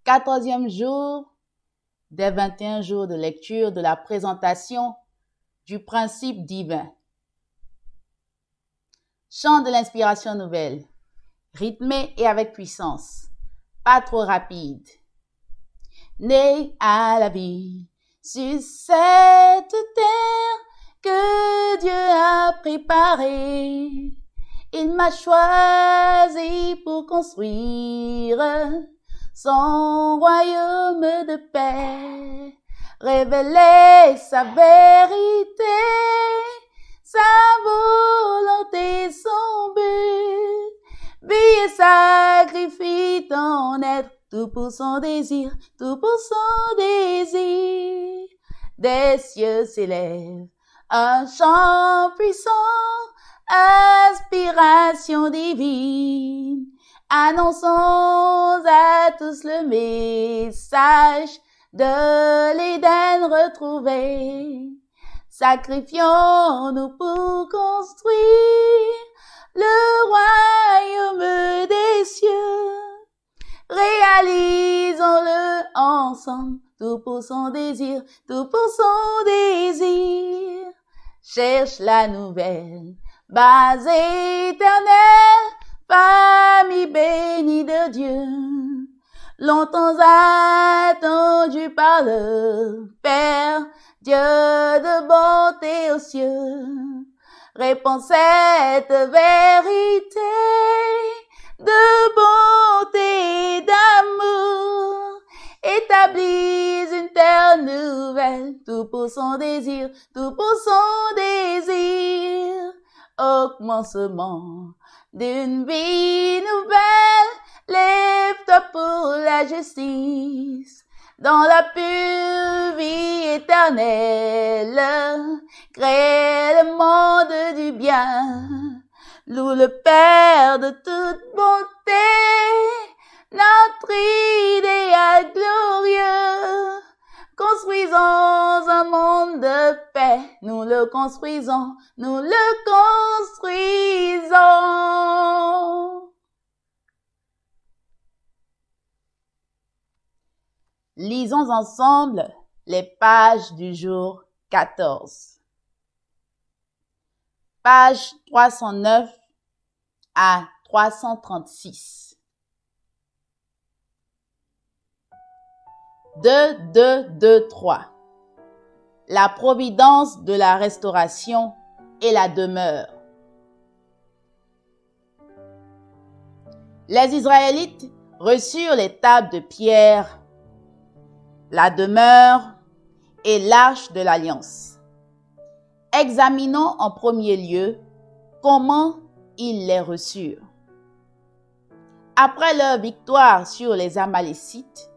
14e jour des 21 jours de lecture de la présentation du principe divin. Chant de l'inspiration nouvelle, rythmé et avec puissance, pas trop rapide. Né à la vie sur cette terre que Dieu a préparée, il m'a choisi pour construire son royaume de paix, révéler sa vérité, sa volonté, son but, vie et sacrifie ton être, tout pour son désir, tout pour son désir. Des cieux s'élève un chant puissant, inspiration divine. Annonçons à tous le message de l'Éden retrouvé. Sacrifions-nous pour construire le royaume des cieux. Réalisons-le ensemble, tout pour son désir, tout pour son désir. Cherche la nouvelle base éternelle, famille bénie de Dieu, longtemps attendue par le Père, Dieu de bonté aux cieux. Réponds cette vérité de bonté et d'amour, établisse une terre nouvelle, tout pour son désir, tout pour son désir. Au commencement d'une vie nouvelle, lève-toi pour la justice, dans la pure vie éternelle, crée le monde du bien. Loue le Père de toute bonté, notre idéal glorieux. Construisons un monde de paix, nous le construisons, nous le construisons. Lisons ensemble les pages du jour 14. Page 309 à 336. 2-2-2-3. La providence de la restauration et la demeure. Les Israélites reçurent les tables de pierre, la demeure et l'arche de l'alliance. Examinons en premier lieu comment ils les reçurent. Après leur victoire sur les Amalécites,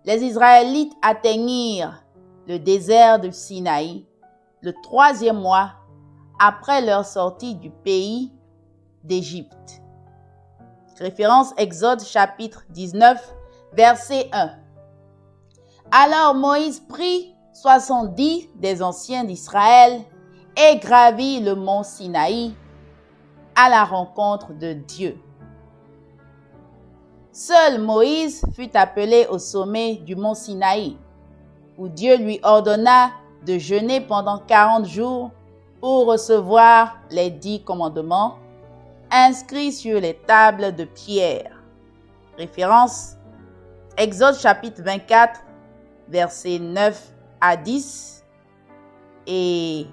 les Israélites atteignirent le désert du Sinaï le 3e mois après leur sortie du pays d'Égypte. Référence Exode chapitre 19, verset 1. Alors Moïse prit 70 des anciens d'Israël et gravit le mont Sinaï à la rencontre de Dieu. Seul Moïse fut appelé au sommet du mont Sinaï, où Dieu lui ordonna de jeûner pendant 40 jours pour recevoir les 10 commandements inscrits sur les tables de pierre. Référence Exode chapitre 24, versets 9 à 10 et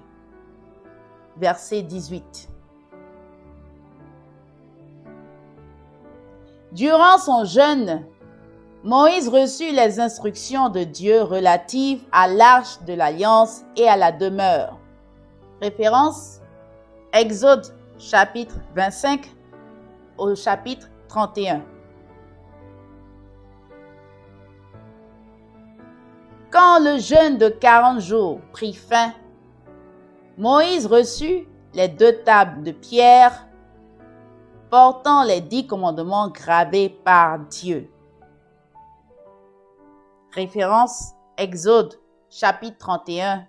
verset 18. Durant son jeûne, Moïse reçut les instructions de Dieu relatives à l'arche de l'alliance et à la demeure. Référence Exode chapitre 25 au chapitre 31. Quand le jeûne de 40 jours prit fin, Moïse reçut les 2 tables de pierre portant les 10 commandements gravés par Dieu. Référence Exode chapitre 31,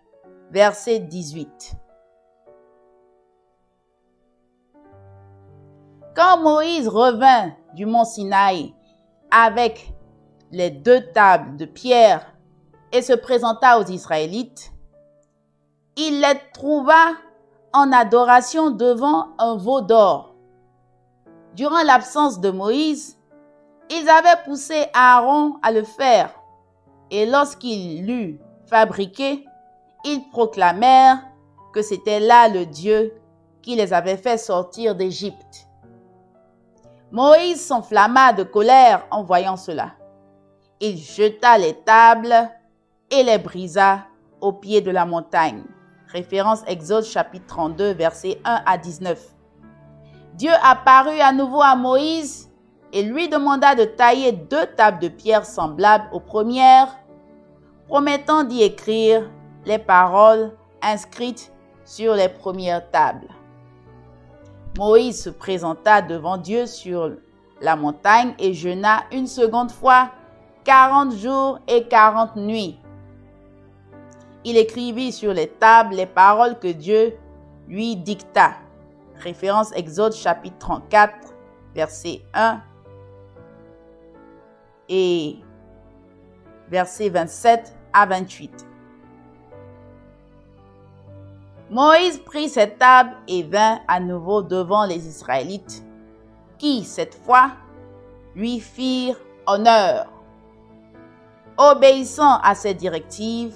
verset 18. Quand Moïse revint du mont Sinaï avec les 2 tables de pierre et se présenta aux Israélites, il les trouva en adoration devant un veau d'or. Durant l'absence de Moïse, ils avaient poussé Aaron à le faire, et lorsqu'il l'eut fabriqué, ils proclamèrent que c'était là le Dieu qui les avait fait sortir d'Égypte. Moïse s'enflamma de colère en voyant cela. Il jeta les tables et les brisa au pied de la montagne. Référence Exode chapitre 32, versets 1 à 19. Dieu apparut à nouveau à Moïse et lui demanda de tailler 2 tables de pierre semblables aux premières, promettant d'y écrire les paroles inscrites sur les premières tables. Moïse se présenta devant Dieu sur la montagne et jeûna une seconde fois 40 jours et 40 nuits. Il écrivit sur les tables les paroles que Dieu lui dicta. Référence Exode chapitre 34, verset 1 et verset 27 à 28. Moïse prit cette table et vint à nouveau devant les Israélites, qui, cette fois, lui firent honneur. Obéissant à ces directives,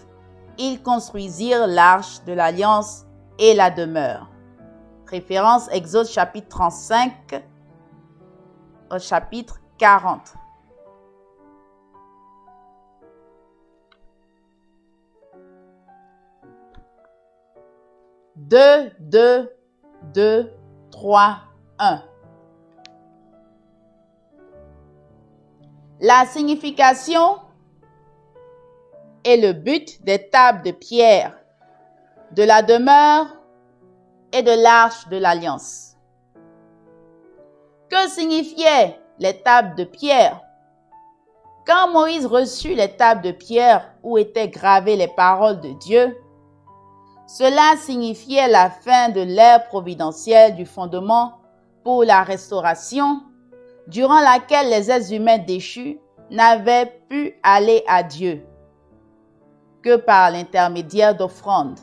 ils construisirent l'arche de l'alliance et la demeure. Référence Exode chapitre 35 au chapitre 40. Deux, 3, 1. La signification et le but des tables de pierre, de la demeure et de l'arche de l'alliance. Que signifiaient les tables de pierre? Quand Moïse reçut les tables de pierre où étaient gravées les paroles de Dieu, cela signifiait la fin de l'ère providentielle du fondement pour la restauration, durant laquelle les êtres humains déchus n'avaient pu aller à Dieu que par l'intermédiaire d'offrandes,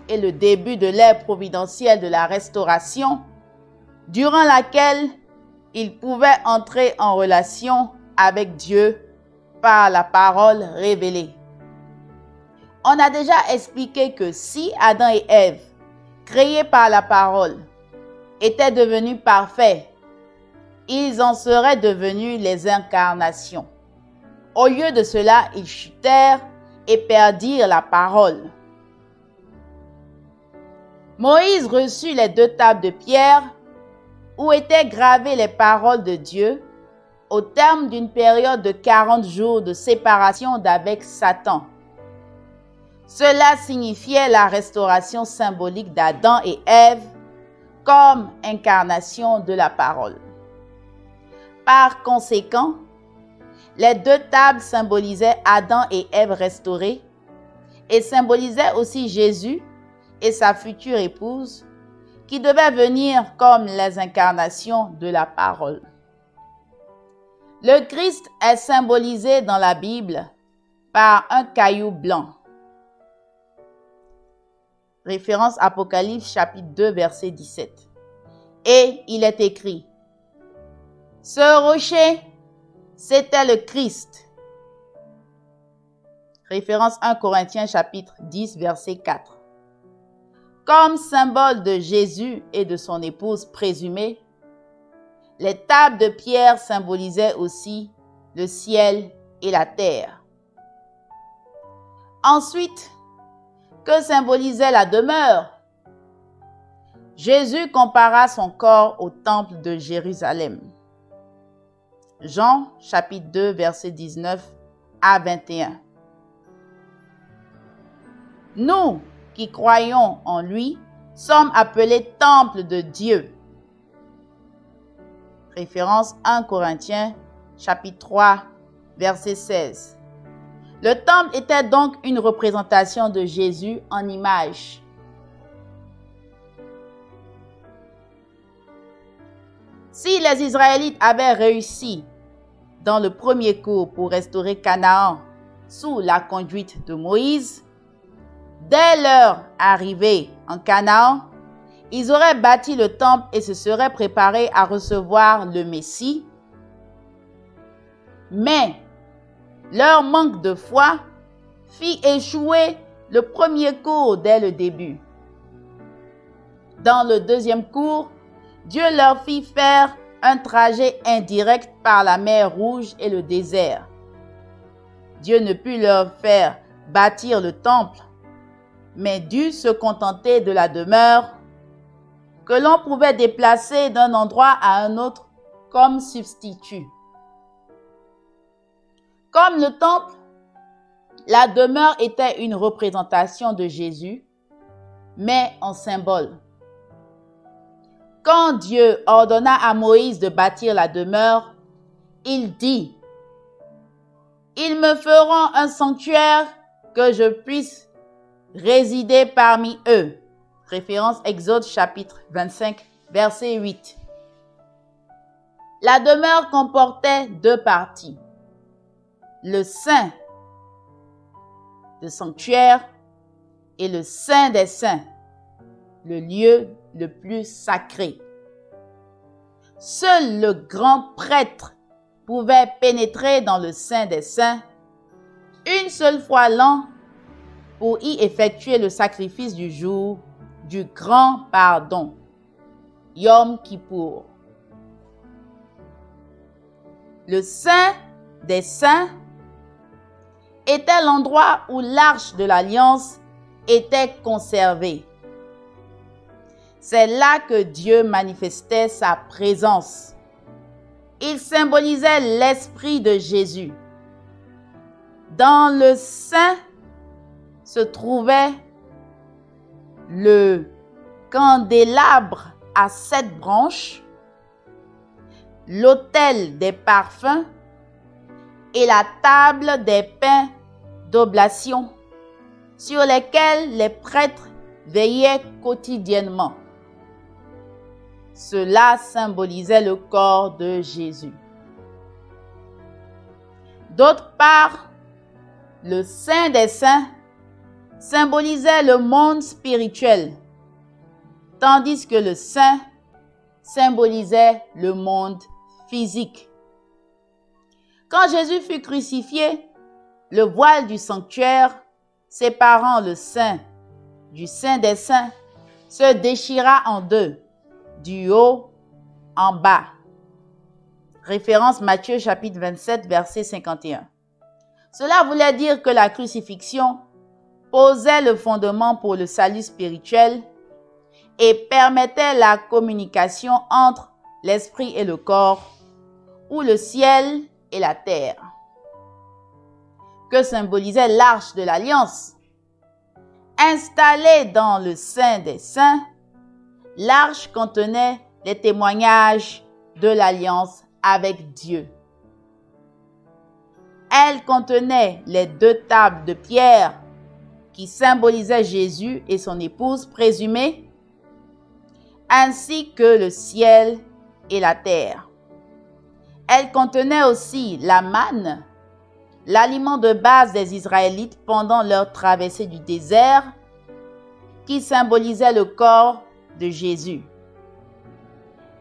et le début de l'ère providentielle de la restauration, durant laquelle ils pouvaient entrer en relation avec Dieu par la parole révélée. On a déjà expliqué que si Adam et Ève, créés par la parole, étaient devenus parfaits, ils en seraient devenus les incarnations. Au lieu de cela, ils chutèrent et perdirent la parole. Moïse reçut les 2 tables de pierre où étaient gravées les paroles de Dieu au terme d'une période de 40 jours de séparation d'avec Satan. Cela signifiait la restauration symbolique d'Adam et Ève comme incarnation de la parole. Par conséquent, les 2 tables symbolisaient Adam et Ève restaurés et symbolisaient aussi Jésus et sa future épouse qui devaient venir comme les incarnations de la parole. Le Christ est symbolisé dans la Bible par un caillou blanc. Référence Apocalypse chapitre 2 verset 17. Et il est écrit: ce rocher, c'était le Christ. Référence 1 Corinthiens chapitre 10 verset 4. Comme symbole de Jésus et de son épouse présumée, les tables de pierre symbolisaient aussi le ciel et la terre. Ensuite, que symbolisait la demeure? Jésus compara son corps au temple de Jérusalem. Jean chapitre 2 verset 19 à 21. Nous qui croyons en lui sommes appelés temple de Dieu. Référence 1 Corinthiens chapitre 3 verset 16. Le temple était donc une représentation de Jésus en image. Si les Israélites avaient réussi dans le premier cours pour restaurer Canaan sous la conduite de Moïse, dès leur arrivée en Canaan, ils auraient bâti le temple et se seraient préparés à recevoir le Messie. Mais leur manque de foi fit échouer le premier cours dès le début. Dans le deuxième cours, Dieu leur fit faire un trajet indirect par la mer Rouge et le désert. Dieu ne put leur faire bâtir le temple, mais dut se contenter de la demeure que l'on pouvait déplacer d'un endroit à un autre comme substitut. Comme le temple, la demeure était une représentation de Jésus, mais en symbole. Quand Dieu ordonna à Moïse de bâtir la demeure, il dit: « Ils me feront un sanctuaire que je puisse résider parmi eux. » Référence Exode chapitre 25, verset 8. La demeure comportait deux parties. Le saint, le sanctuaire, et le saint des saints, le lieu le plus sacré. Seul le grand prêtre pouvait pénétrer dans le saint des saints une seule fois l'an pour y effectuer le sacrifice du jour du grand pardon, Yom Kippour. Le saint des saints était l'endroit où l'arche de l'alliance était conservée. C'est là que Dieu manifestait sa présence. Il symbolisait l'esprit de Jésus. Dans le saint se trouvait le candélabre à 7 branches, l'autel des parfums et la table des pains d'oblation sur lesquels les prêtres veillaient quotidiennement. Cela symbolisait le corps de Jésus. D'autre part, le Saint des Saints symbolisait le monde spirituel, tandis que le Saint symbolisait le monde physique. Quand Jésus fut crucifié, le voile du sanctuaire, séparant le Saint du Saint des Saints, se déchira en deux, du haut en bas. Référence Matthieu chapitre 27, verset 51. Cela voulait dire que la crucifixion posait le fondement pour le salut spirituel et permettait la communication entre l'esprit et le corps, ou le ciel et la terre. Que symbolisait l'arche de l'alliance? Installée dans le Saint des Saints, l'arche contenait les témoignages de l'alliance avec Dieu. Elle contenait les 2 tables de pierre qui symbolisaient Jésus et son épouse présumée, ainsi que le ciel et la terre. Elle contenait aussi la manne, l'aliment de base des Israélites pendant leur traversée du désert, qui symbolisait le corps de Jésus.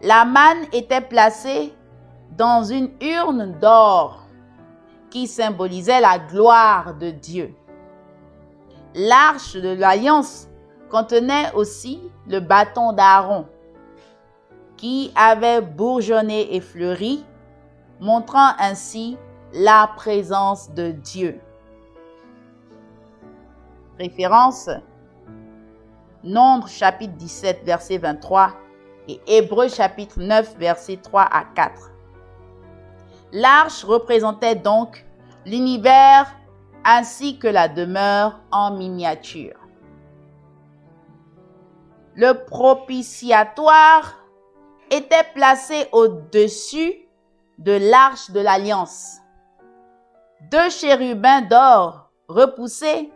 La manne était placée dans une urne d'or qui symbolisait la gloire de Dieu. L'arche de l'alliance contenait aussi le bâton d'Aaron, qui avait bourgeonné et fleuri, montrant ainsi la présence de Dieu. Référence Nombre chapitre 17 verset 23 et Hébreux chapitre 9 verset 3 à 4. L'arche représentait donc l'univers ainsi que la demeure en miniature. Le propitiatoire était placé au-dessus de l'arche de l'alliance. 2 chérubins d'or repoussés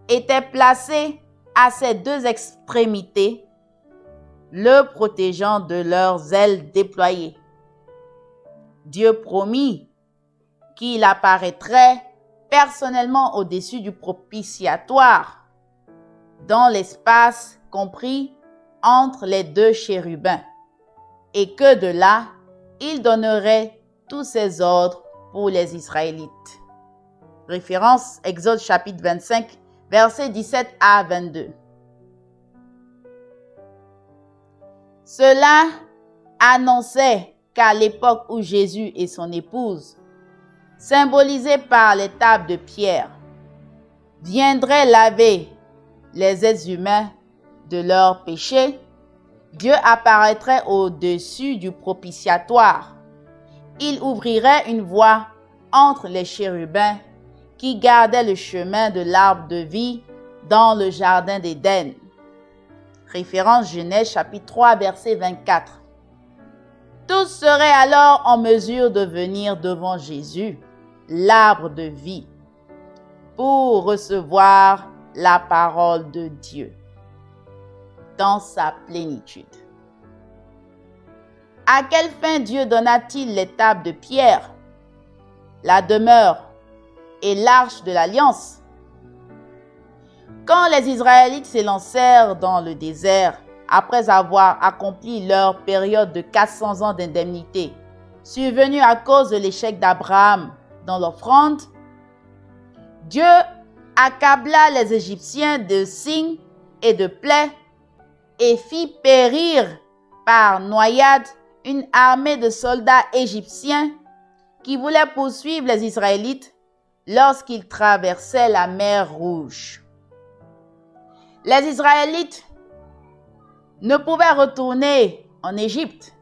étaient placés à ses 2 extrémités, le protégeant de leurs ailes déployées. Dieu promit qu'il apparaîtrait personnellement au-dessus du propitiatoire, dans l'espace compris entre les deux chérubins, et que de là, il donnerait tous ses ordres pour les Israélites. Référence Exode chapitre 25, versets 17 à 22. Cela annonçait qu'à l'époque où Jésus et son épouse, symbolisés par les tables de pierre, viendraient laver les êtres humains de leurs péchés, Dieu apparaîtrait au-dessus du propitiatoire. Il ouvrirait une voie entre les chérubins qui gardaient le chemin de l'arbre de vie dans le jardin d'Éden. Référence Genèse chapitre 3 verset 24. Tous seraient alors en mesure de venir devant Jésus, l'arbre de vie, pour recevoir la parole de Dieu dans sa plénitude. À quelle fin Dieu donna-t-il les tables de pierre, la demeure et l'arche de l'alliance? Quand les Israélites s'élancèrent dans le désert, après avoir accompli leur période de 400 ans d'indemnité, survenue à cause de l'échec d'Abraham dans l'offrande, Dieu accabla les Égyptiens de signes et de plaies et fit périr par noyade une armée de soldats égyptiens qui voulaient poursuivre les Israélites lorsqu'ils traversaient la mer Rouge. Les Israélites ne pouvaient retourner en Égypte.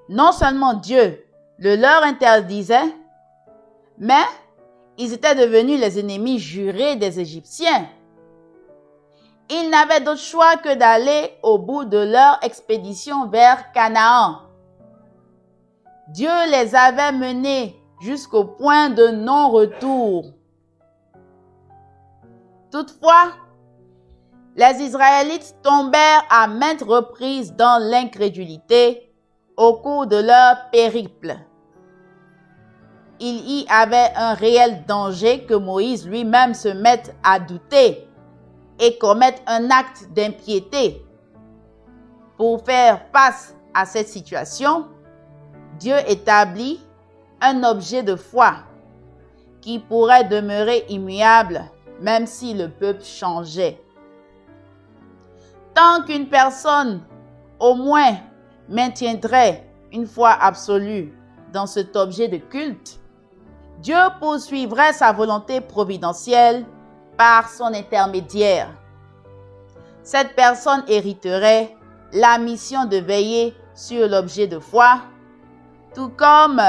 Non seulement Dieu le leur interdisait, mais ils étaient devenus les ennemis jurés des Égyptiens. Ils n'avaient d'autre choix que d'aller au bout de leur expédition vers Canaan. Dieu les avait menés jusqu'au point de non-retour. Toutefois, les Israélites tombèrent à maintes reprises dans l'incrédulité au cours de leur périple. Il y avait un réel danger que Moïse lui-même se mette à douter et commettre un acte d'impiété. Pour faire face à cette situation, Dieu établit un objet de foi qui pourrait demeurer immuable même si le peuple changeait. Tant qu'une personne, au moins, maintiendrait une foi absolue dans cet objet de culte, Dieu poursuivrait sa volonté providentielle par son intermédiaire. Cette personne hériterait la mission de veiller sur l'objet de foi, tout comme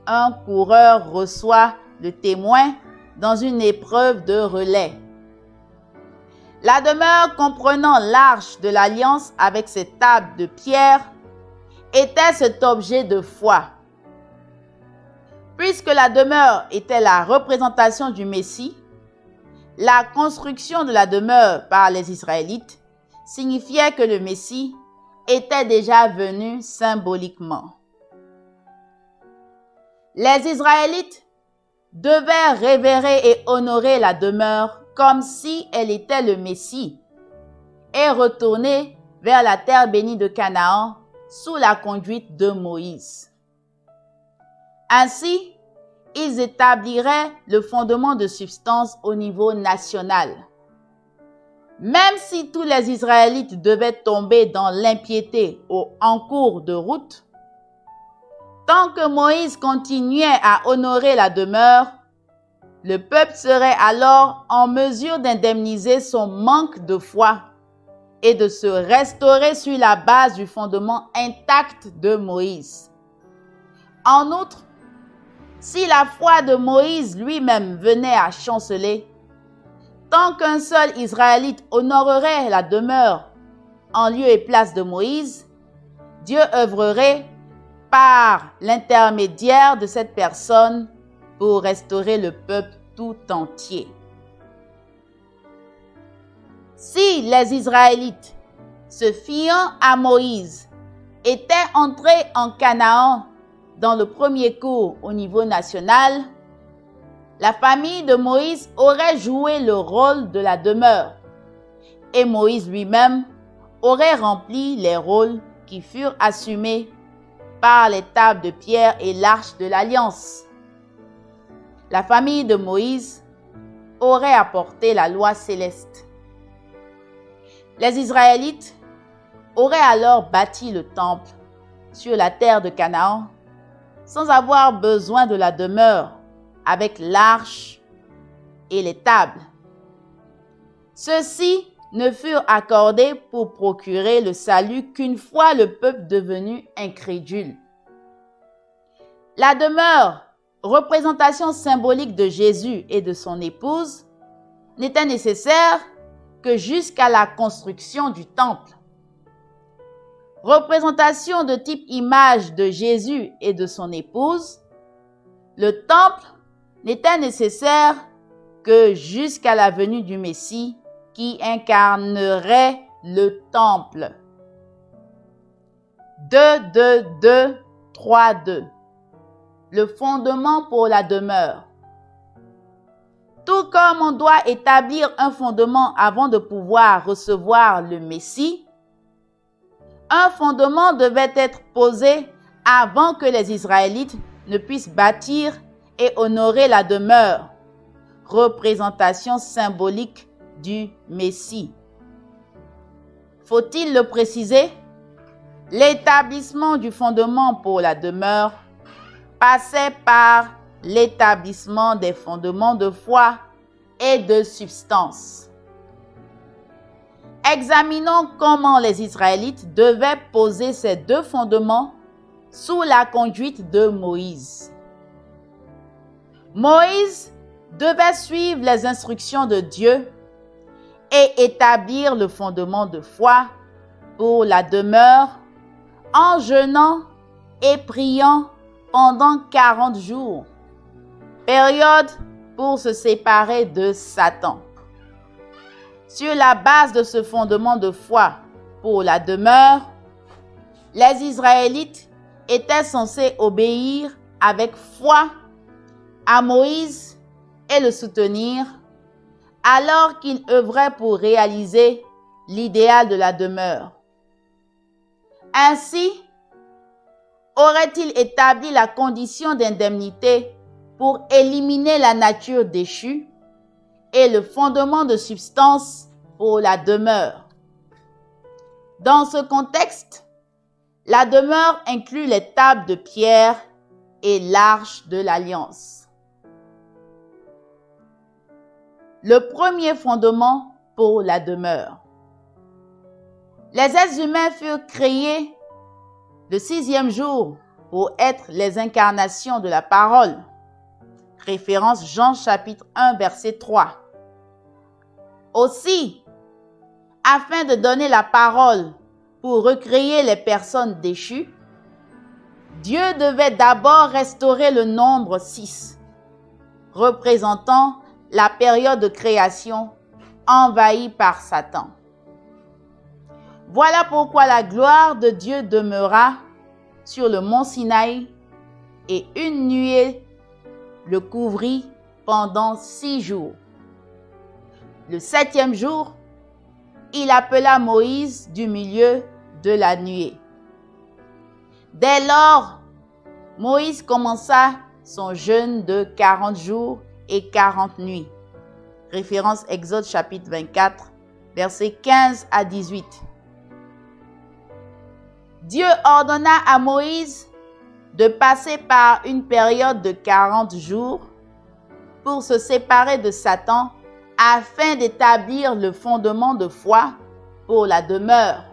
un coureur reçoit le témoin dans une épreuve de relais. La demeure comprenant l'arche de l'alliance avec ses tables de pierre était cet objet de foi. Puisque la demeure était la représentation du Messie, la construction de la demeure par les Israélites signifiait que le Messie était déjà venu symboliquement. Les Israélites devaient révérer et honorer la demeure comme si elle était le Messie et retourner vers la terre bénie de Canaan sous la conduite de Moïse. Ainsi, ils établiraient le fondement de substance au niveau national. Même si tous les Israélites devaient tomber dans l'impiété en cours de route, tant que Moïse continuait à honorer la demeure, le peuple serait alors en mesure d'indemniser son manque de foi et de se restaurer sur la base du fondement intact de Moïse. En outre, si la foi de Moïse lui-même venait à chanceler, tant qu'un seul Israélite honorerait la demeure en lieu et place de Moïse, Dieu œuvrerait par l'intermédiaire de cette personne pour restaurer le peuple tout entier. Si les Israélites, se fiant à Moïse, étaient entrés en Canaan dans le premier cours au niveau national, la famille de Moïse aurait joué le rôle de la demeure et Moïse lui-même aurait rempli les rôles qui furent assumés par les tables de pierre et l'arche de l'Alliance. La famille de Moïse aurait apporté la loi céleste. Les Israélites auraient alors bâti le temple sur la terre de Canaan sans avoir besoin de la demeure avec l'arche et les tables. Ceux-ci ne furent accordés pour procurer le salut qu'une fois le peuple devenu incrédule. La demeure, représentation symbolique de Jésus et de son épouse, n'était nécessaire que jusqu'à la construction du temple. Représentation de type image de Jésus et de son épouse, le temple n'était nécessaire que jusqu'à la venue du Messie qui incarnerait le temple. 2:2:2:3:2 Le fondement pour la demeure. Tout comme on doit établir un fondement avant de pouvoir recevoir le Messie, un fondement devait être posé avant que les Israélites ne puissent bâtir et honorer la demeure, représentation symbolique du Messie. Faut-il le préciser? L'établissement du fondement pour la demeure passait par l'établissement des fondements de foi et de substance. Examinons comment les Israélites devaient poser ces deux fondements sous la conduite de Moïse. Moïse devait suivre les instructions de Dieu et établir le fondement de foi pour la demeure en jeûnant et priant pendant 40 jours, période pour se séparer de Satan. Sur la base de ce fondement de foi pour la demeure, les Israélites étaient censés obéir avec foi à Moïse et le soutenir, alors qu'il œuvrait pour réaliser l'idéal de la demeure. Ainsi, aurait-il établi la condition d'indemnité pour éliminer la nature déchue et le fondement de substance pour la demeure. Dans ce contexte, la demeure inclut les tables de pierre et l'arche de l'Alliance. Le premier fondement pour la demeure. Les êtres humains furent créés le 6e jour pour être les incarnations de la parole. Référence Jean chapitre 1 verset 3. Aussi, afin de donner la parole pour recréer les personnes déchues, Dieu devait d'abord restaurer le nombre 6, représentant la période de création envahie par Satan. Voilà pourquoi la gloire de Dieu demeura sur le mont Sinaï et une nuée le couvrit pendant 6 jours. Le 7e jour, il appela Moïse du milieu de la nuée. Dès lors, Moïse commença son jeûne de 40 jours et 40 nuits. Référence Exode chapitre 24, versets 15 à 18. Dieu ordonna à Moïse de passer par une période de 40 jours pour se séparer de Satan afin d'établir le fondement de foi pour la demeure,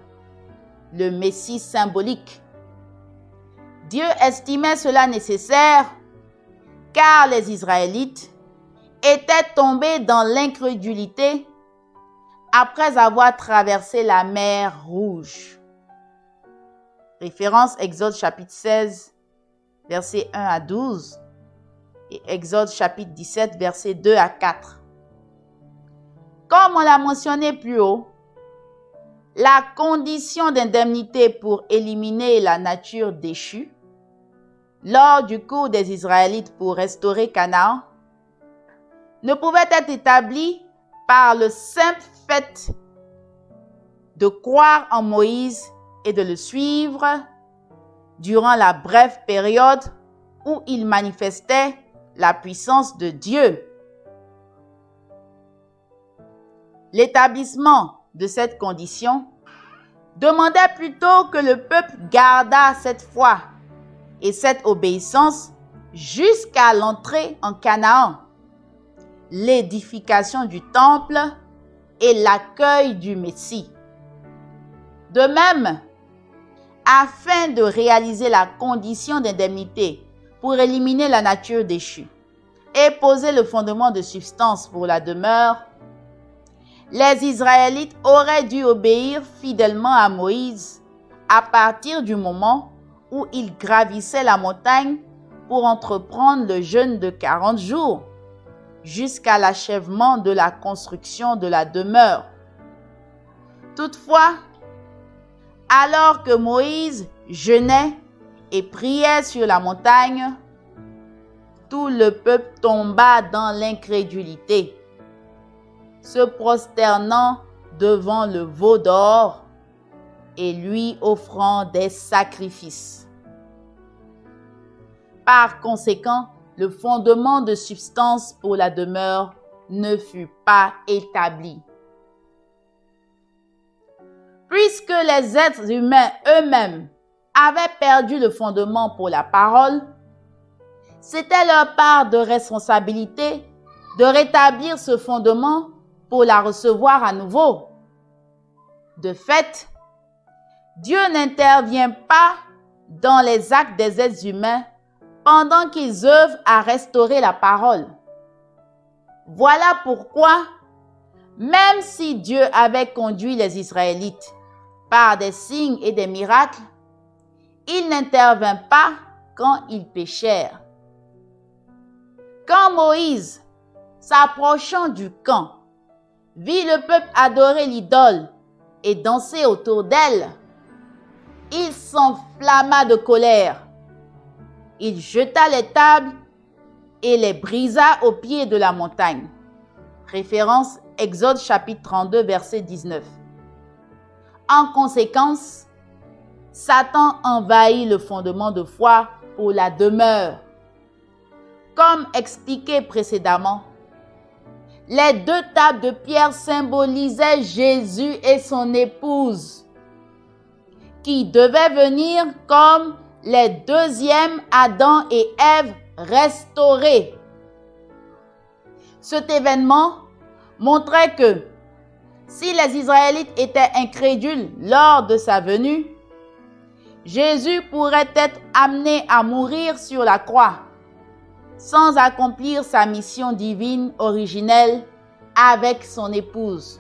le Messie symbolique. Dieu estimait cela nécessaire car les Israélites étaient tombés dans l'incrédulité après avoir traversé la mer Rouge. Référence Exode chapitre 16, versets 1 à 12 et Exode chapitre 17, versets 2 à 4. Comme on l'a mentionné plus haut, la condition d'indemnité pour éliminer la nature déchue lors du cours des Israélites pour restaurer Canaan ne pouvait être établi par le simple fait de croire en Moïse et de le suivre durant la brève période où il manifestait la puissance de Dieu. L'établissement de cette condition demandait plutôt que le peuple gardât cette foi et cette obéissance jusqu'à l'entrée en Canaan, l'édification du temple et l'accueil du Messie. De même, afin de réaliser la condition d'indemnité pour éliminer la nature déchue et poser le fondement de substance pour la demeure, les Israélites auraient dû obéir fidèlement à Moïse à partir du moment où ils gravissaient la montagne pour entreprendre le jeûne de 40 jours jusqu'à l'achèvement de la construction de la demeure. Toutefois, alors que Moïse jeûnait et priait sur la montagne, tout le peuple tomba dans l'incrédulité, se prosternant devant le veau d'or et lui offrant des sacrifices. Par conséquent, le fondement de substance pour la demeure ne fut pas établi. Puisque les êtres humains eux-mêmes avaient perdu le fondement pour la parole, c'était leur part de responsabilité de rétablir ce fondement pour la recevoir à nouveau. De fait, Dieu n'intervient pas dans les actes des êtres humains pendant qu'ils œuvrent à restaurer la parole. Voilà pourquoi, même si Dieu avait conduit les Israélites par des signes et des miracles, il n'intervint pas quand ils péchèrent. Quand Moïse, s'approchant du camp, vit le peuple adorer l'idole et danser autour d'elle, il s'enflamma de colère. Il jeta les tables et les brisa au pied de la montagne. Référence Exode chapitre 32, verset 19. En conséquence, Satan envahit le fondement de foi pour la demeure. Comme expliqué précédemment, les deux tables de pierre symbolisaient Jésus et son épouse, qui devaient venir comme les deuxièmes Adam et Ève restaurés. Cet événement montrait que si les Israélites étaient incrédules lors de sa venue, Jésus pourrait être amené à mourir sur la croix sans accomplir sa mission divine originelle avec son épouse.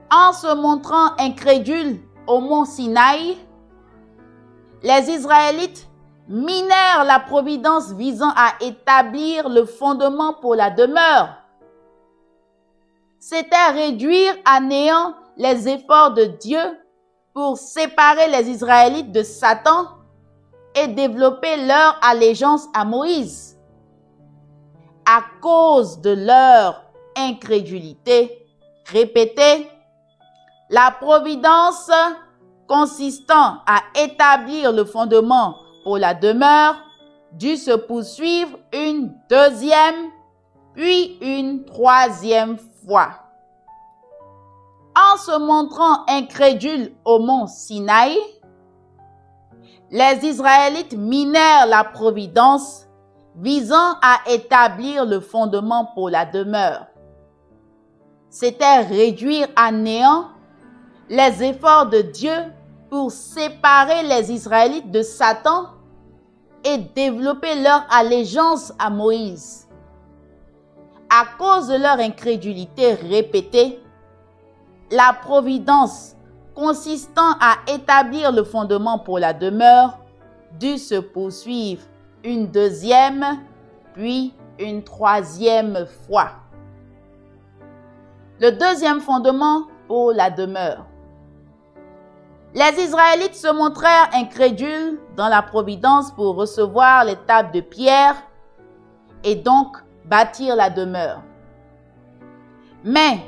En se montrant incrédules au mont Sinaï, les Israélites minèrent la providence visant à établir le fondement pour la demeure. C'était réduire à néant les efforts de Dieu pour séparer les Israélites de Satan et développer leur allégeance à Moïse. À cause de leur incrédulité répétée, la providence consistant à établir le fondement pour la demeure dut se poursuivre une deuxième, puis une troisième fois. En se montrant incrédules au mont Sinaï, les Israélites minèrent la providence visant à établir le fondement pour la demeure. C'était réduire à néant les efforts de Dieu pour séparer les Israélites de Satan et développer leur allégeance à Moïse. À cause de leur incrédulité répétée, la providence consistant à établir le fondement pour la demeure dut se poursuivre une deuxième, puis une troisième fois. Le deuxième fondement pour la demeure. Les Israélites se montrèrent incrédules dans la providence pour recevoir les tables de pierre et donc bâtir la demeure. Mais,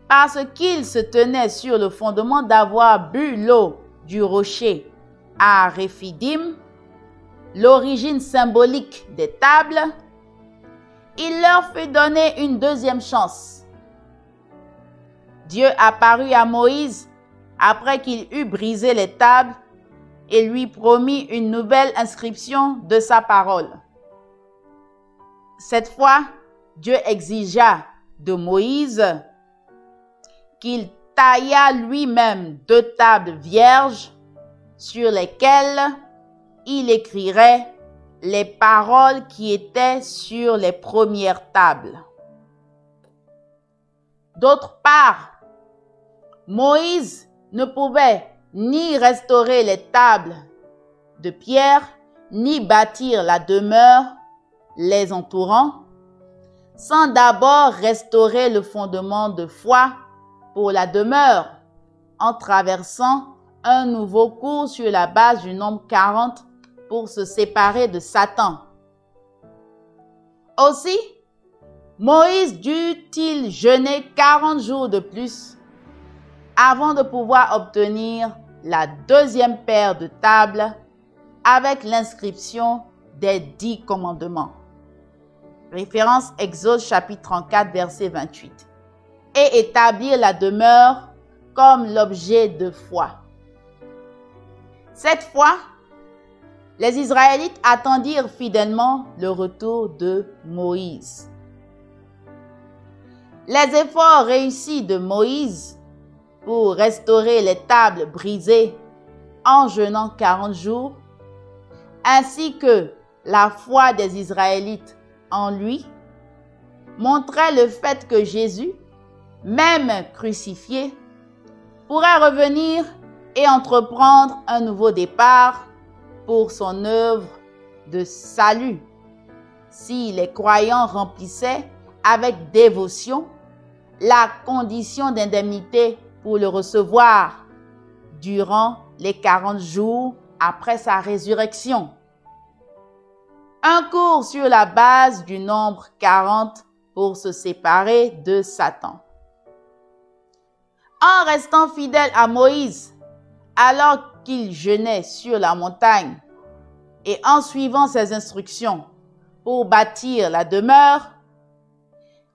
parce qu'ils se tenaient sur le fondement d'avoir bu l'eau du rocher à Réphidim, l'origine symbolique des tables, il leur fut donné une deuxième chance. Dieu apparut à Moïse après qu'il eut brisé les tables et lui promit une nouvelle inscription de sa parole. Cette fois, Dieu exigea de Moïse qu'il taillât lui-même 2 tables vierges sur lesquelles il écrirait les paroles qui étaient sur les premières tables. D'autre part, Moïse ne pouvait ni restaurer les tables de pierre, ni bâtir la demeure les entourant, sans d'abord restaurer le fondement de foi pour la demeure, en traversant un nouveau cours sur la base du nombre 40 pour se séparer de Satan. Aussi, Moïse dut-il jeûner 40 jours de plus avant de pouvoir obtenir la deuxième paire de tables avec l'inscription des 10 commandements. Référence Exode chapitre 34 verset 28. Et établir la demeure comme l'objet de foi. Cette fois, les Israélites attendirent fidèlement le retour de Moïse. Les efforts réussis de Moïse pour restaurer les tables brisées en jeûnant 40 jours, ainsi que la foi des Israélites en lui, montraient le fait que Jésus, même crucifié, pourrait revenir et entreprendre un nouveau départ pour son œuvre de salut, si les croyants remplissaient avec dévotion la condition d'indemnité pour le recevoir durant les 40 jours après sa résurrection. Un cours sur la base du nombre 40 pour se séparer de Satan. En restant fidèle à Moïse, alors qu'il jeûnait sur la montagne, et en suivant ses instructions pour bâtir la demeure,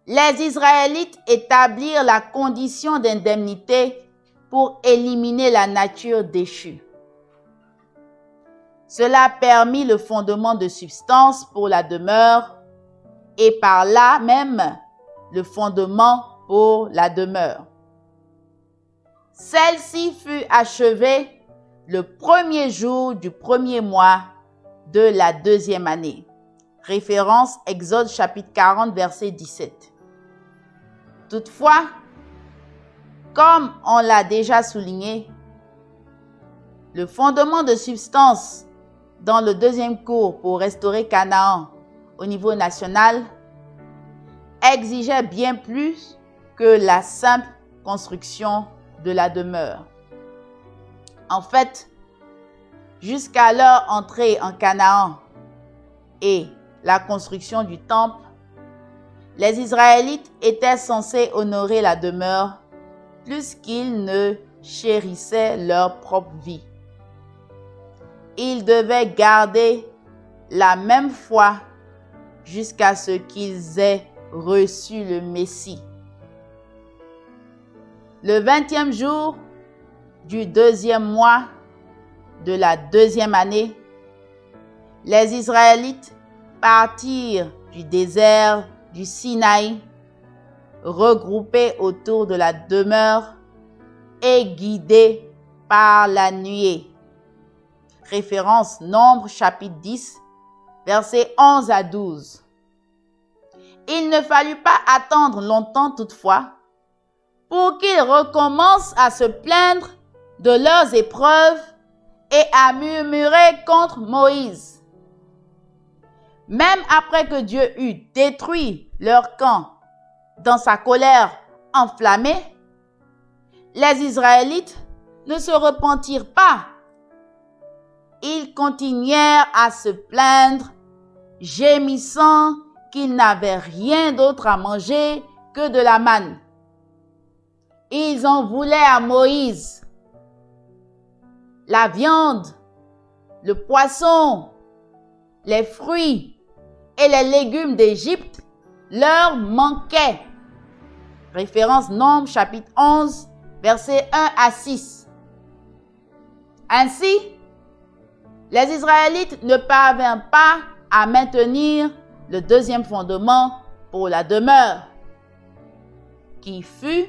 les Israélites établirent la condition d'indemnité pour éliminer la nature déchue. Cela permit le fondement de substance pour la demeure et par là même le fondement pour la demeure. Celle-ci fut achevée le premier jour du premier mois de la deuxième année. Référence Exode chapitre 40 verset 17. Toutefois, comme on l'a déjà souligné, le fondement de substance dans le deuxième cours pour restaurer Canaan au niveau national exigeait bien plus que la simple construction de la demeure. En fait, jusqu'à leur entrée en Canaan et la construction du temple, les Israélites étaient censés honorer la demeure plus qu'ils ne chérissaient leur propre vie. Ils devaient garder la même foi jusqu'à ce qu'ils aient reçu le Messie. Le 20e jour du deuxième mois de la deuxième année, les Israélites partirent du désert du Sinaï, regroupés autour de la demeure et guidés par la nuée. Référence Nombre chapitre 10, versets 11 à 12. Il ne fallut pas attendre longtemps toutefois pour qu'ils recommencent à se plaindre de leurs épreuves et à murmurer contre Moïse. Même après que Dieu eut détruit leur camp dans sa colère enflammée, les Israélites ne se repentirent pas. Ils continuèrent à se plaindre, gémissant qu'ils n'avaient rien d'autre à manger que de la manne. Ils en voulaient à Moïse. La viande, le poisson, les fruits et les légumes d'Égypte leur manquaient. Référence Nombres chapitre 11, versets 1 à 6. Ainsi, les Israélites ne parvinrent pas à maintenir le deuxième fondement pour la demeure, qui fut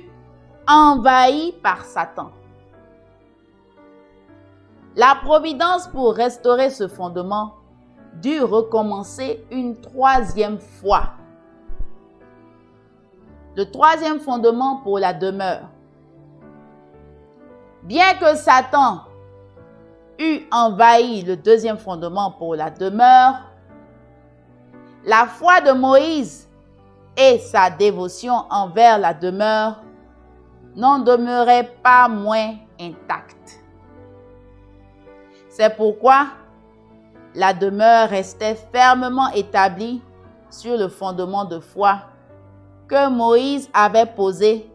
envahi par Satan. La providence pour restaurer ce fondement dut recommencer une troisième fois. Le troisième fondement pour la demeure. Bien que Satan eut envahi le deuxième fondement pour la demeure, la foi de Moïse et sa dévotion envers la demeure n'en demeuraient pas moins intactes. C'est pourquoi la demeure restait fermement établie sur le fondement de foi que Moïse avait posé,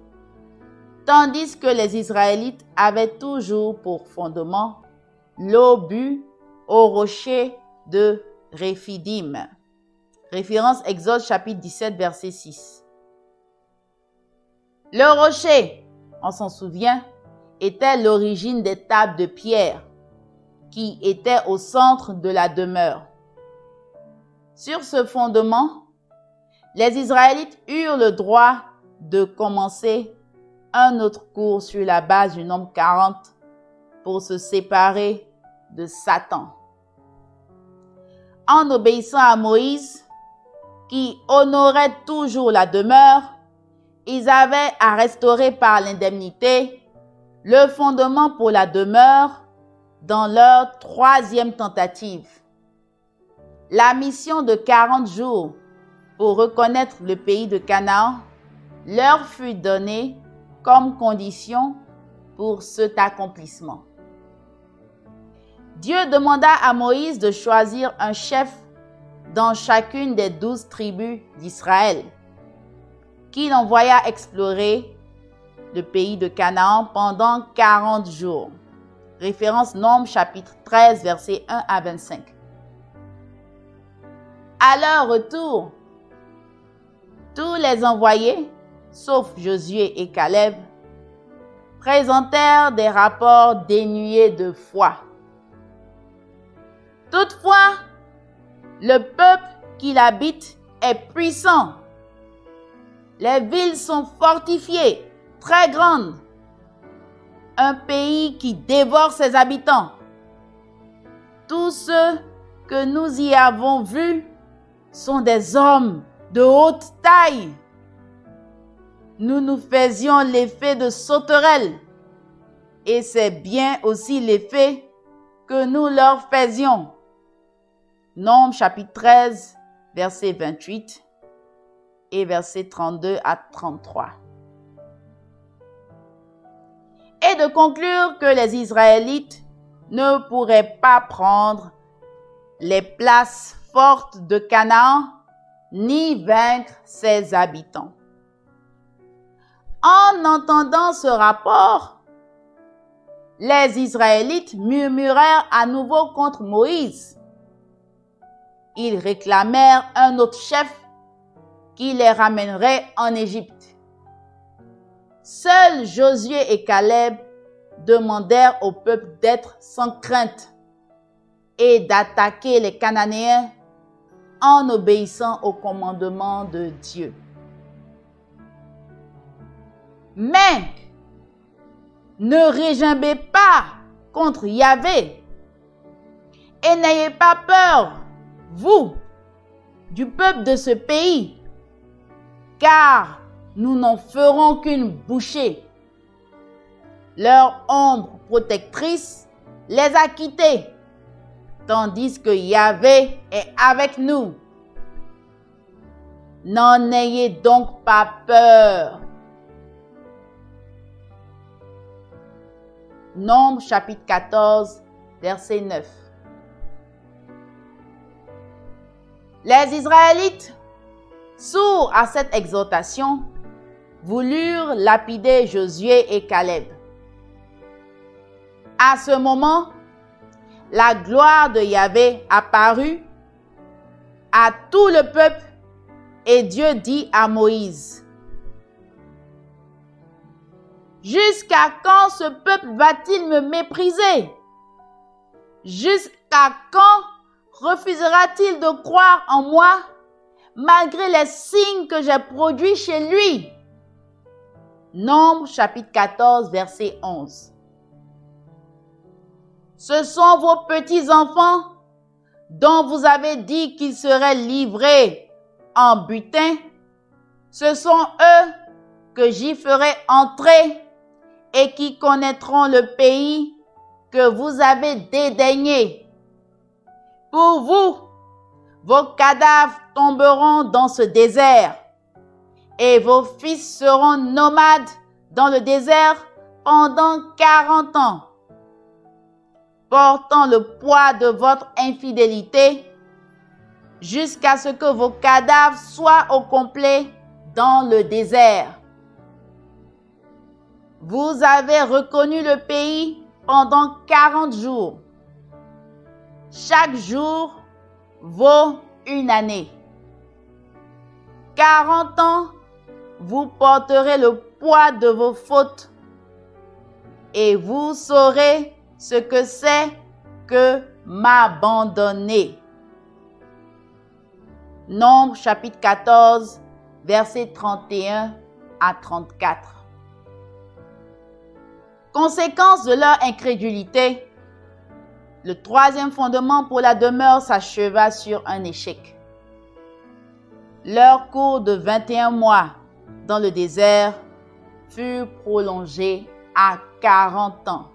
tandis que les Israélites avaient toujours pour fondement l'obus au rocher de Réphidim. Référence Exode chapitre 17, verset 6. Le rocher, on s'en souvient, était l'origine des tables de pierre qui étaient au centre de la demeure. Sur ce fondement, les Israélites eurent le droit de commencer un autre cours sur la base du nombre 40 pour se séparer de Satan. En obéissant à Moïse, qui honorait toujours la demeure, ils avaient à restaurer par l'indemnité le fondement pour la demeure dans leur troisième tentative. La mission de 40 jours pour reconnaître le pays de Canaan leur fut donnée comme condition pour cet accomplissement. Dieu demanda à Moïse de choisir un chef dans chacune des 12 tribus d'Israël, qu'il envoya explorer le pays de Canaan pendant 40 jours. Référence Nombres chapitre 13, versets 1 à 25. À leur retour, tous les envoyés, sauf Josué et Caleb, présentèrent des rapports dénués de foi. Toutefois, le peuple qui l'habite est puissant. Les villes sont fortifiées, très grandes. Un pays qui dévore ses habitants. Tous ceux que nous y avons vus sont des hommes de haute taille. Nous nous faisions l'effet de sauterelles, et c'est bien aussi l'effet que nous leur faisions. Nombres chapitre 13, verset 28 et verset 32 à 33. Et de conclure que les Israélites ne pourraient pas prendre les places fortes de Canaan ni vaincre ses habitants. En entendant ce rapport, les Israélites murmurèrent à nouveau contre Moïse. Ils réclamèrent un autre chef qui les ramènerait en Égypte. Seuls Josué et Caleb demandèrent au peuple d'être sans crainte et d'attaquer les Cananéens en obéissant au commandement de Dieu. Mais ne régimbez pas contre Yahvé et n'ayez pas peur, vous, du peuple de ce pays, car nous n'en ferons qu'une bouchée. Leur ombre protectrice les a quittés, tandis que Yahvé est avec nous. N'en ayez donc pas peur. Nombres chapitre 14, verset 9. Les Israélites Sourds à cette exhortation, voulurent lapider Josué et Caleb. À ce moment, la gloire de Yahvé apparut à tout le peuple et Dieu dit à Moïse, « Jusqu'à quand ce peuple va-t-il me mépriser? Jusqu'à quand refusera-t-il de croire en moi malgré les signes que j'ai produits chez lui? » Nombre chapitre 14, verset 11. Ce sont vos petits-enfants dont vous avez dit qu'ils seraient livrés en butin. Ce sont eux que j'y ferai entrer et qui connaîtront le pays que vous avez dédaigné. Pour vous, vos cadavres tomberont dans ce désert et vos fils seront nomades dans le désert pendant 40 ans. Portant le poids de votre infidélité jusqu'à ce que vos cadavres soient au complet dans le désert. Vous avez reconnu le pays pendant 40 jours. Chaque jour vaut une année. 40 ans, vous porterez le poids de vos fautes et vous saurez ce que c'est que m'abandonner. Nombre chapitre 14, versets 31 à 34. Conséquence de leur incrédulité, le troisième fondement pour la demeure s'acheva sur un échec. Leur cours de 21 mois dans le désert fut prolongé à 40 ans.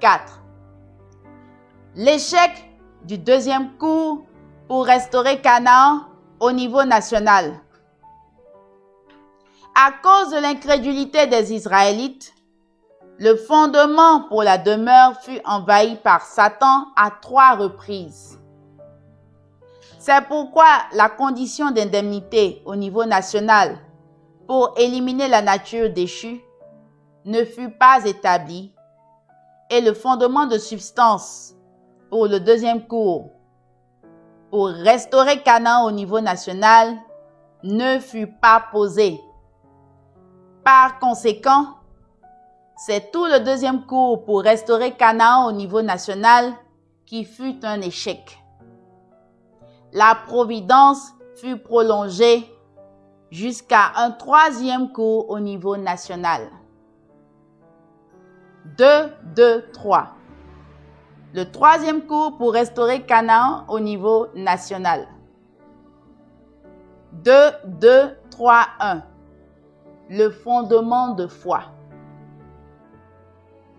4. L'échec du deuxième cours pour restaurer Canaan au niveau national. À cause de l'incrédulité des Israélites, le fondement pour la demeure fut envahi par Satan à 3 reprises. C'est pourquoi la condition d'indemnité au niveau national pour éliminer la nature déchue ne fut pas établi et le fondement de substance pour le deuxième cours pour restaurer Canaan au niveau national ne fut pas posé. Par conséquent, c'est tout le deuxième cours pour restaurer Canaan au niveau national qui fut un échec. La providence fut prolongée jusqu'à un troisième cours au niveau national. 3. Le troisième cours pour restaurer Canaan au niveau national. 1. Le fondement de foi.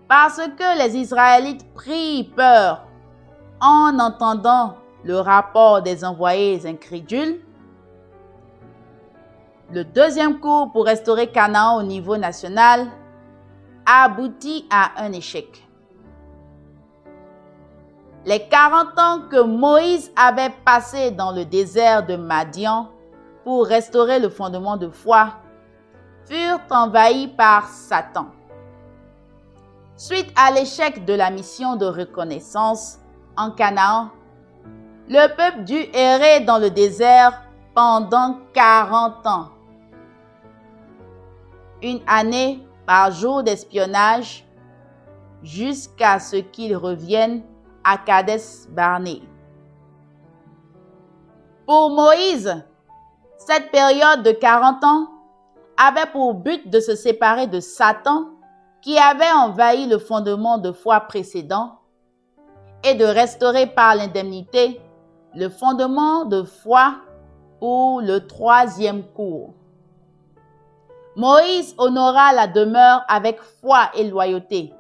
Parce que les Israélites prirent peur en entendant le rapport des envoyés incrédules, le deuxième cours pour restaurer Canaan au niveau national aboutit à un échec. Les 40 ans que Moïse avait passés dans le désert de Madian pour restaurer le fondement de foi furent envahis par Satan. Suite à l'échec de la mission de reconnaissance en Canaan, le peuple dut errer dans le désert pendant 40 ans. Une année par jour d'espionnage jusqu'à ce qu'ils reviennent à Kadès Barnée. Pour Moïse, cette période de 40 ans avait pour but de se séparer de Satan qui avait envahi le fondement de foi précédent et de restaurer par l'indemnité le fondement de foi pour le troisième cours. Moïse honora la demeure avec foi et loyauté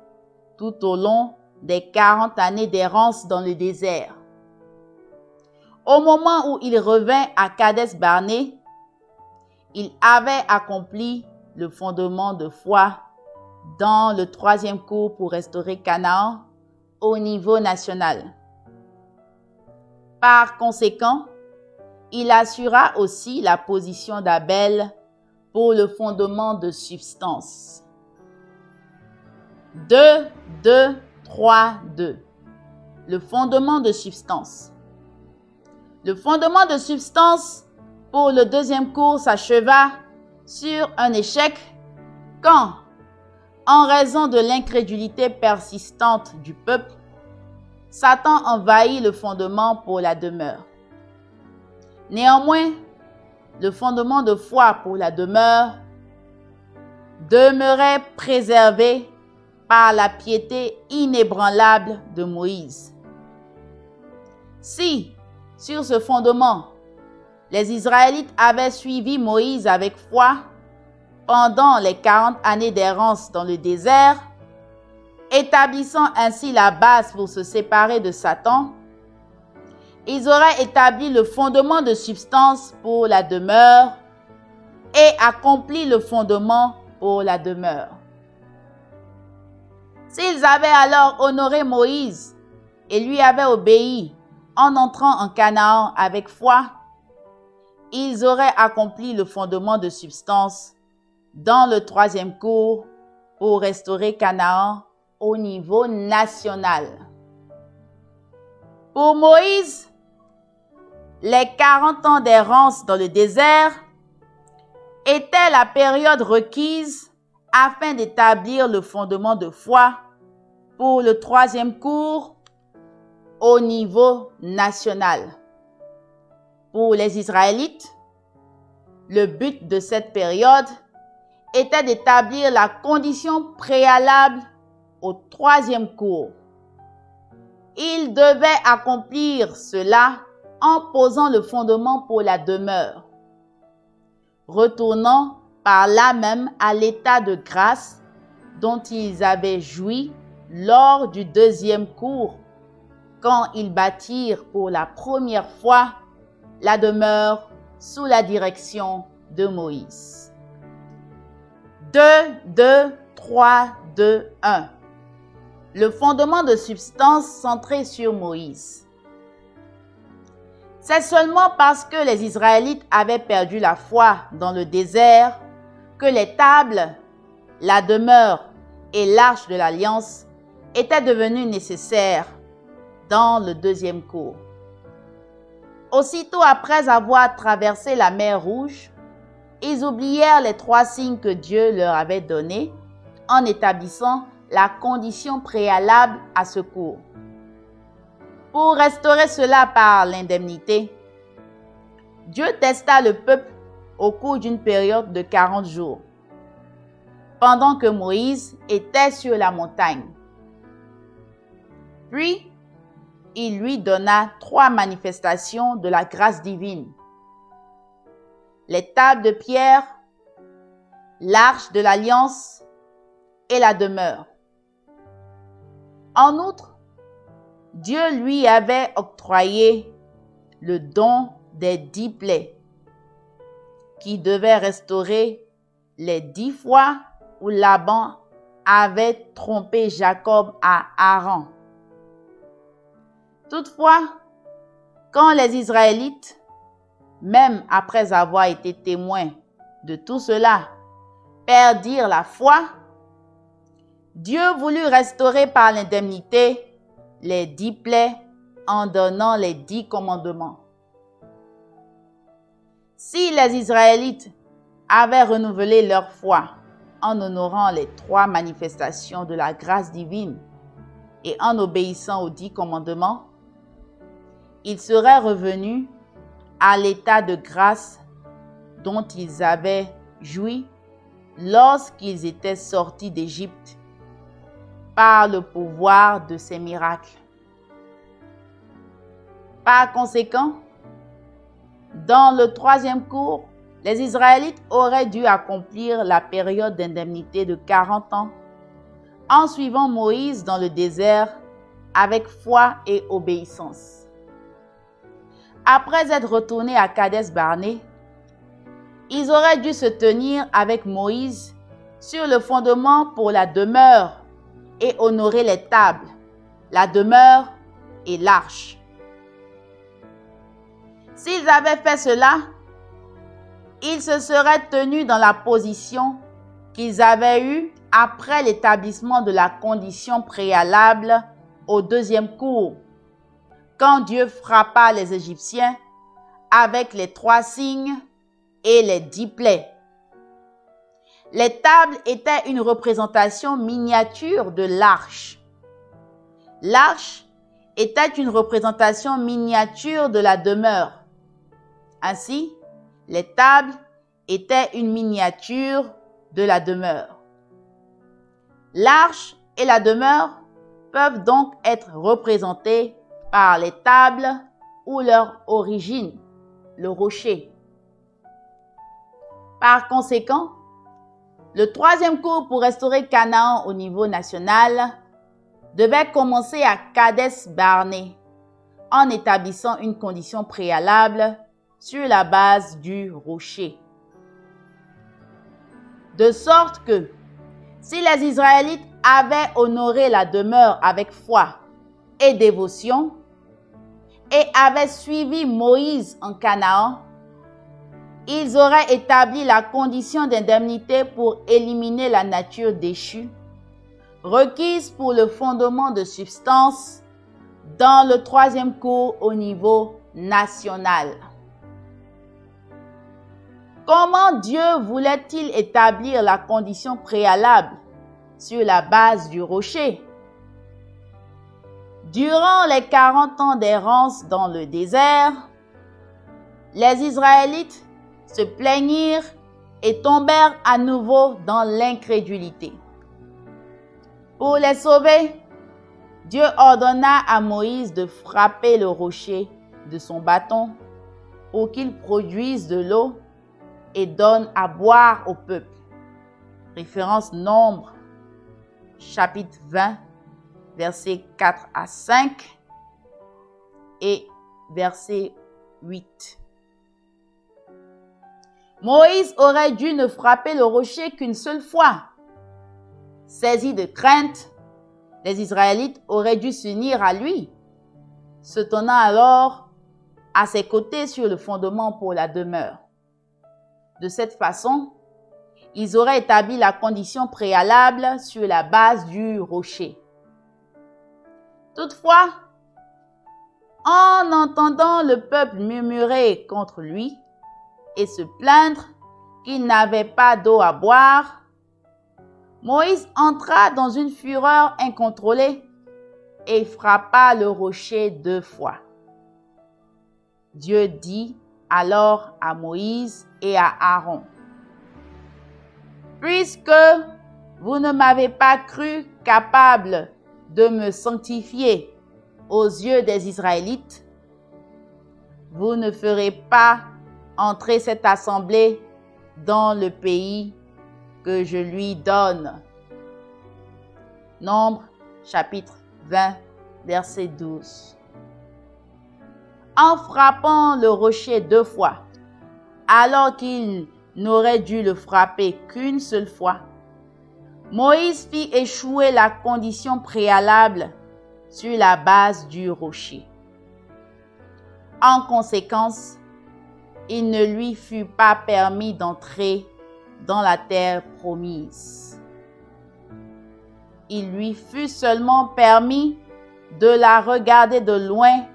tout au long des 40 années d'errance dans le désert. Au moment où il revint à Kadès Barnée, il avait accompli le fondement de foi dans le troisième cours pour restaurer Canaan au niveau national. Par conséquent, il assura aussi la position d'Abel pour le fondement de substance. 2, 2, 3, 2. Le fondement de substance. Le fondement de substance pour le deuxième cours s'acheva sur un échec quand, en raison de l'incrédulité persistante du peuple, Satan envahit le fondement pour la demeure. Néanmoins, le fondement de foi pour la demeure demeurait préservé par la piété inébranlable de Moïse. Si, sur ce fondement, les Israélites avaient suivi Moïse avec foi pendant les 40 années d'errance dans le désert, établissant ainsi la base pour se séparer de Satan, ils auraient établi le fondement de substance pour la demeure et accompli le fondement pour la demeure. S'ils avaient alors honoré Moïse et lui avaient obéi en entrant en Canaan avec foi, ils auraient accompli le fondement de substance dans le troisième cours pour restaurer Canaan au niveau national. Pour Moïse, les 40 ans d'errance dans le désert étaient la période requise afin d'établir le fondement de foi pour le troisième cours au niveau national. Pour les Israélites, le but de cette période était d'établir la condition préalable au troisième cours. Ils devaient accomplir cela en posant le fondement pour la demeure, retournant par là même à l'état de grâce dont ils avaient joui lors du deuxième cours, quand ils bâtirent pour la première fois la demeure sous la direction de Moïse. 2, 2, 3, 2, 1. Le fondement de substance centré sur Moïse. C'est seulement parce que les Israélites avaient perdu la foi dans le désert que les tables, la demeure et l'arche de l'alliance étaient devenues nécessaires dans le deuxième cours. Aussitôt après avoir traversé la mer Rouge, ils oublièrent les 3 signes que Dieu leur avait donnés en établissant la condition préalable à ce cours. Pour restaurer cela par l'indemnité, Dieu testa le peuple au cours d'une période de 40 jours, pendant que Moïse était sur la montagne. Puis, il lui donna 3 manifestations de la grâce divine: les tables de pierre, l'arche de l'alliance et la demeure. En outre, Dieu lui avait octroyé le don des 10 plaies qui devaient restaurer les 10 fois où Laban avait trompé Jacob à Haran. Toutefois, quand les Israélites, même après avoir été témoins de tout cela, perdirent la foi, Dieu voulut restaurer par l'indemnité les 10 plaies en donnant les 10 commandements. Si les Israélites avaient renouvelé leur foi en honorant les 3 manifestations de la grâce divine et en obéissant aux 10 commandements, ils seraient revenus à l'état de grâce dont ils avaient joui lorsqu'ils étaient sortis d'Égypte par le pouvoir de ces miracles. Par conséquent, dans le troisième cours, les Israélites auraient dû accomplir la période d'indemnité de 40 ans en suivant Moïse dans le désert avec foi et obéissance. Après être retournés à Kadès-Barnée, ils auraient dû se tenir avec Moïse sur le fondement pour la demeure et honorer les tables, la demeure et l'arche. S'ils avaient fait cela, ils se seraient tenus dans la position qu'ils avaient eue après l'établissement de la condition préalable au deuxième cours, quand Dieu frappa les Égyptiens avec les 3 signes et les 10 plaies. Les tables étaient une représentation miniature de l'arche. L'arche était une représentation miniature de la demeure. Ainsi, les tables étaient une miniature de la demeure. L'arche et la demeure peuvent donc être représentées par les tables ou leur origine, le rocher. Par conséquent, le 3e cours pour restaurer Canaan au niveau national devait commencer à Kades Barnée en établissant une condition préalable sur la base du rocher. De sorte que, si les Israélites avaient honoré la demeure avec foi et dévotion et avaient suivi Moïse en Canaan, ils auraient établi la condition d'indemnité pour éliminer la nature déchue, requise pour le fondement de substance dans le 3e cours au niveau national. Comment Dieu voulait-il établir la condition préalable sur la base du rocher? Durant les 40 ans d'errance dans le désert, les Israélites se plaignirent et tombèrent à nouveau dans l'incrédulité. Pour les sauver, Dieu ordonna à Moïse de frapper le rocher de son bâton pour qu'il produise de l'eau et donne à boire au peuple. Référence Nombre, chapitre 20, versets 4 à 5 et verset 8. Moïse aurait dû ne frapper le rocher qu'une seule fois. Saisis de crainte, les Israélites auraient dû s'unir à lui, se tenant alors à ses côtés sur le fondement pour la demeure. De cette façon, ils auraient établi la condition préalable sur la base du rocher. Toutefois, en entendant le peuple murmurer contre lui et se plaindre qu'il n'avait pas d'eau à boire, Moïse entra dans une fureur incontrôlée et frappa le rocher 2 fois. Dieu dit alors à Moïse et à Aaron: « Puisque vous ne m'avez pas cru capable de me sanctifier aux yeux des Israélites, vous ne ferez pas entrer cette assemblée dans le pays que je lui donne. » Nombre, chapitre 20, verset 12. En frappant le rocher 2 fois, alors qu'il n'aurait dû le frapper qu'une seule fois, Moïse fit échouer la condition préalable sur la base du rocher. En conséquence, il ne lui fut pas permis d'entrer dans la terre promise. Il lui fut seulement permis de la regarder de loin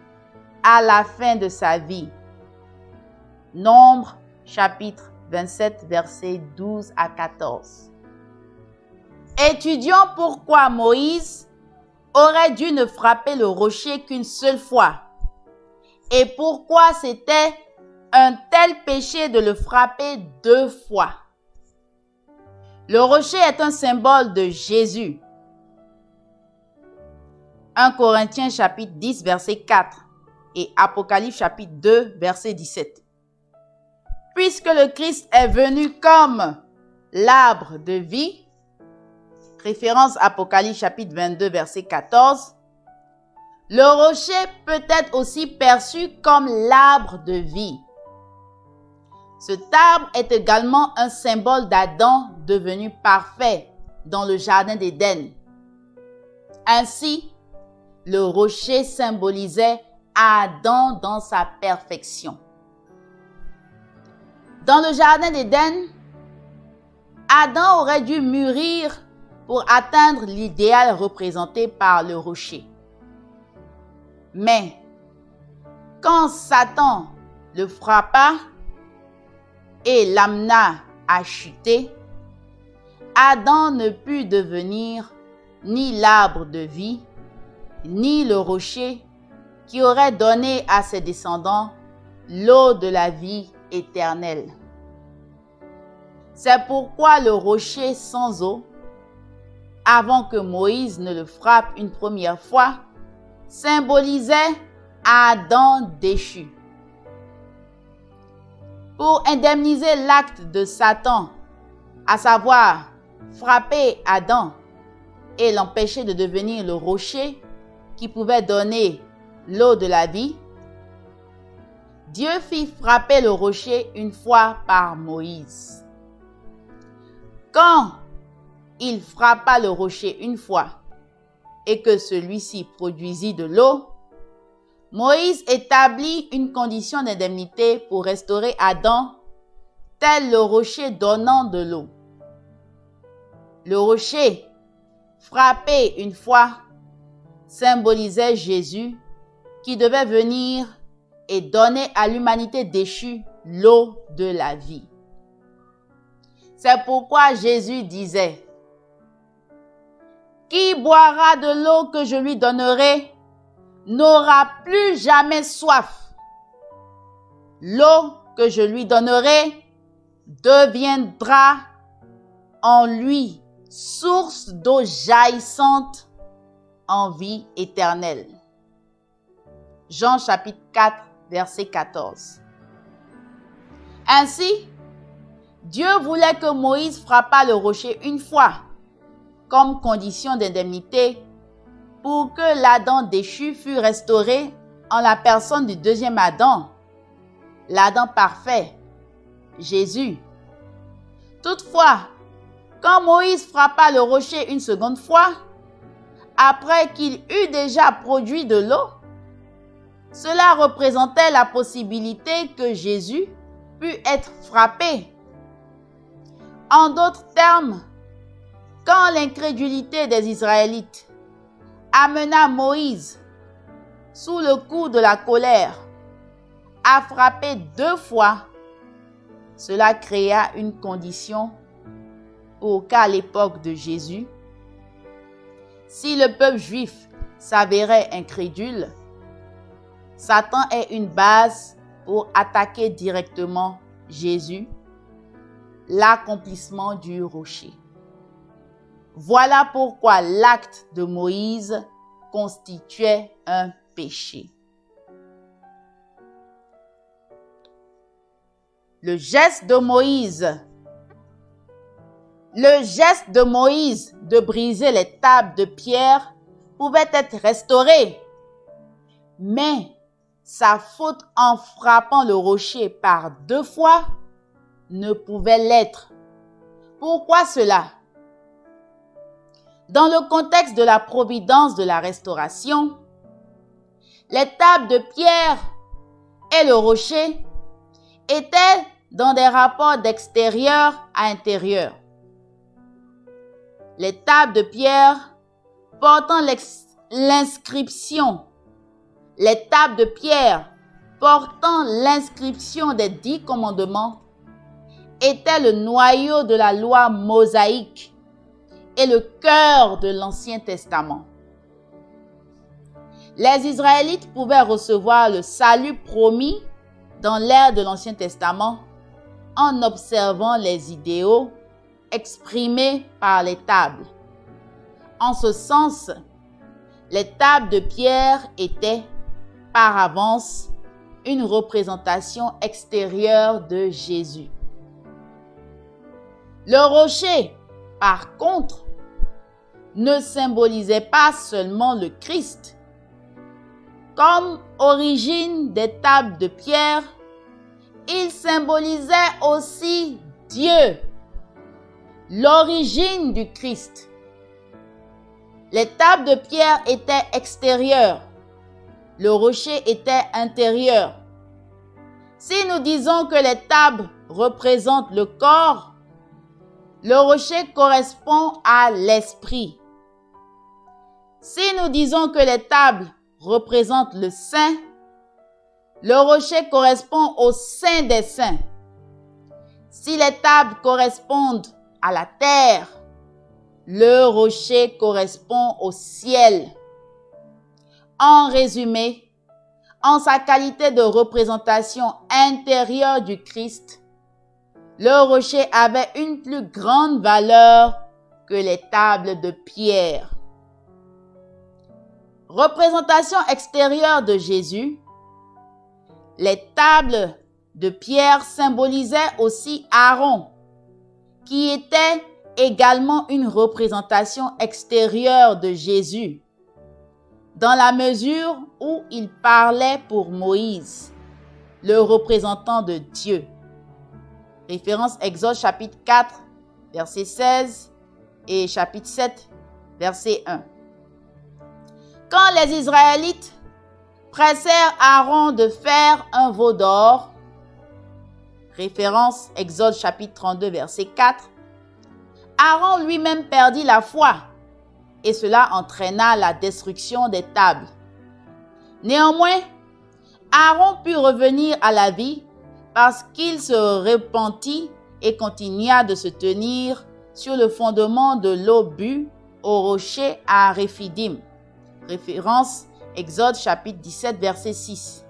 à la fin de sa vie. Nombre, chapitre 27, versets 12 à 14. Étudions pourquoi Moïse aurait dû ne frapper le rocher qu'une seule fois et pourquoi c'était un tel péché de le frapper 2 fois. Le rocher est un symbole de Jésus. 1 Corinthiens chapitre 10, verset 4 et Apocalypse chapitre 2, verset 17. Puisque le Christ est venu comme l'arbre de vie, référence Apocalypse chapitre 22, verset 14, le rocher peut être aussi perçu comme l'arbre de vie. Cet arbre est également un symbole d'Adam devenu parfait dans le jardin d'Éden. Ainsi, le rocher symbolisait Adam dans sa perfection. Dans le jardin d'Éden, Adam aurait dû mûrir pour atteindre l'idéal représenté par le rocher. Mais quand Satan le frappa et l'amena à chuter, Adam ne put devenir ni l'arbre de vie, ni le rocher qui aurait donné à ses descendants l'eau de la vie éternelle. C'est pourquoi le rocher sans eau, avant que Moïse ne le frappe une première fois, symbolisait Adam déchu. Pour indemniser l'acte de Satan, à savoir frapper Adam et l'empêcher de devenir le rocher qui pouvait donner l'eau de la vie, Dieu fit frapper le rocher une fois par Moïse. Quand il frappa le rocher une fois et que celui-ci produisit de l'eau, Moïse établit une condition d'indemnité pour restaurer Adam, tel le rocher donnant de l'eau. Le rocher, frappé une fois, symbolisait Jésus qui devait venir et donner à l'humanité déchue l'eau de la vie. C'est pourquoi Jésus disait: « Qui boira de l'eau que je lui donnerai n'aura plus jamais soif. L'eau que je lui donnerai deviendra en lui source d'eau jaillissante en vie éternelle. » Jean chapitre 4, verset 14. Ainsi, Dieu voulait que Moïse frappât le rocher une fois, comme condition d'indemnité, pour que l'Adam déchu fût restauré en la personne du deuxième Adam, l'Adam parfait, Jésus. Toutefois, quand Moïse frappa le rocher une seconde fois, après qu'il eut déjà produit de l'eau, cela représentait la possibilité que Jésus pût être frappé. En d'autres termes, quand l'incrédulité des Israélites amena Moïse, sous le coup de la colère, à frapper 2 fois, cela créa une condition pour qu'à l'époque de Jésus, si le peuple juif s'avérait incrédule, Satan ait une base pour attaquer directement Jésus, l'accomplissement du rocher. Voilà pourquoi l'acte de Moïse constituait un péché. Le geste de Moïse de briser les tables de pierre pouvait être restauré, mais sa faute en frappant le rocher par 2 fois ne pouvait l'être. Pourquoi cela? Dans le contexte de la providence de la restauration, les tables de pierre et le rocher étaient dans des rapports d'extérieur à intérieur. Les tables de pierre portant l'inscription des 10 commandements étaient le noyau de la loi mosaïque et le cœur de l'Ancien Testament. Les Israélites pouvaient recevoir le salut promis dans l'ère de l'Ancien Testament en observant les idéaux exprimés par les tables. En ce sens, les tables de pierre étaient, par avance, une représentation extérieure de Jésus. Le rocher, par contre, ne symbolisait pas seulement le Christ. Comme origine des tables de pierre, il symbolisait aussi Dieu, l'origine du Christ. Les tables de pierre étaient extérieures, le rocher était intérieur. Si nous disons que les tables représentent le corps, le rocher correspond à l'esprit. Si nous disons que les tables représentent le saint, le rocher correspond au saint des saints. Si les tables correspondent à la terre, le rocher correspond au ciel. En résumé, en sa qualité de représentation intérieure du Christ, le rocher avait une plus grande valeur que les tables de pierre. Représentation extérieure de Jésus, les tables de pierre symbolisaient aussi Aaron, qui était également une représentation extérieure de Jésus, dans la mesure où il parlait pour Moïse, le représentant de Dieu. Référence Exode chapitre 4, verset 16 et chapitre 7, verset 1. Quand les Israélites pressèrent Aaron de faire un veau d'or, référence Exode chapitre 32, verset 4, Aaron lui-même perdit la foi et cela entraîna la destruction des tables. Néanmoins, Aaron put revenir à la vie parce qu'il se repentit et continua de se tenir sur le fondement de l'eau bue au rocher à Réphidim. Référence Exode chapitre 17, verset 6.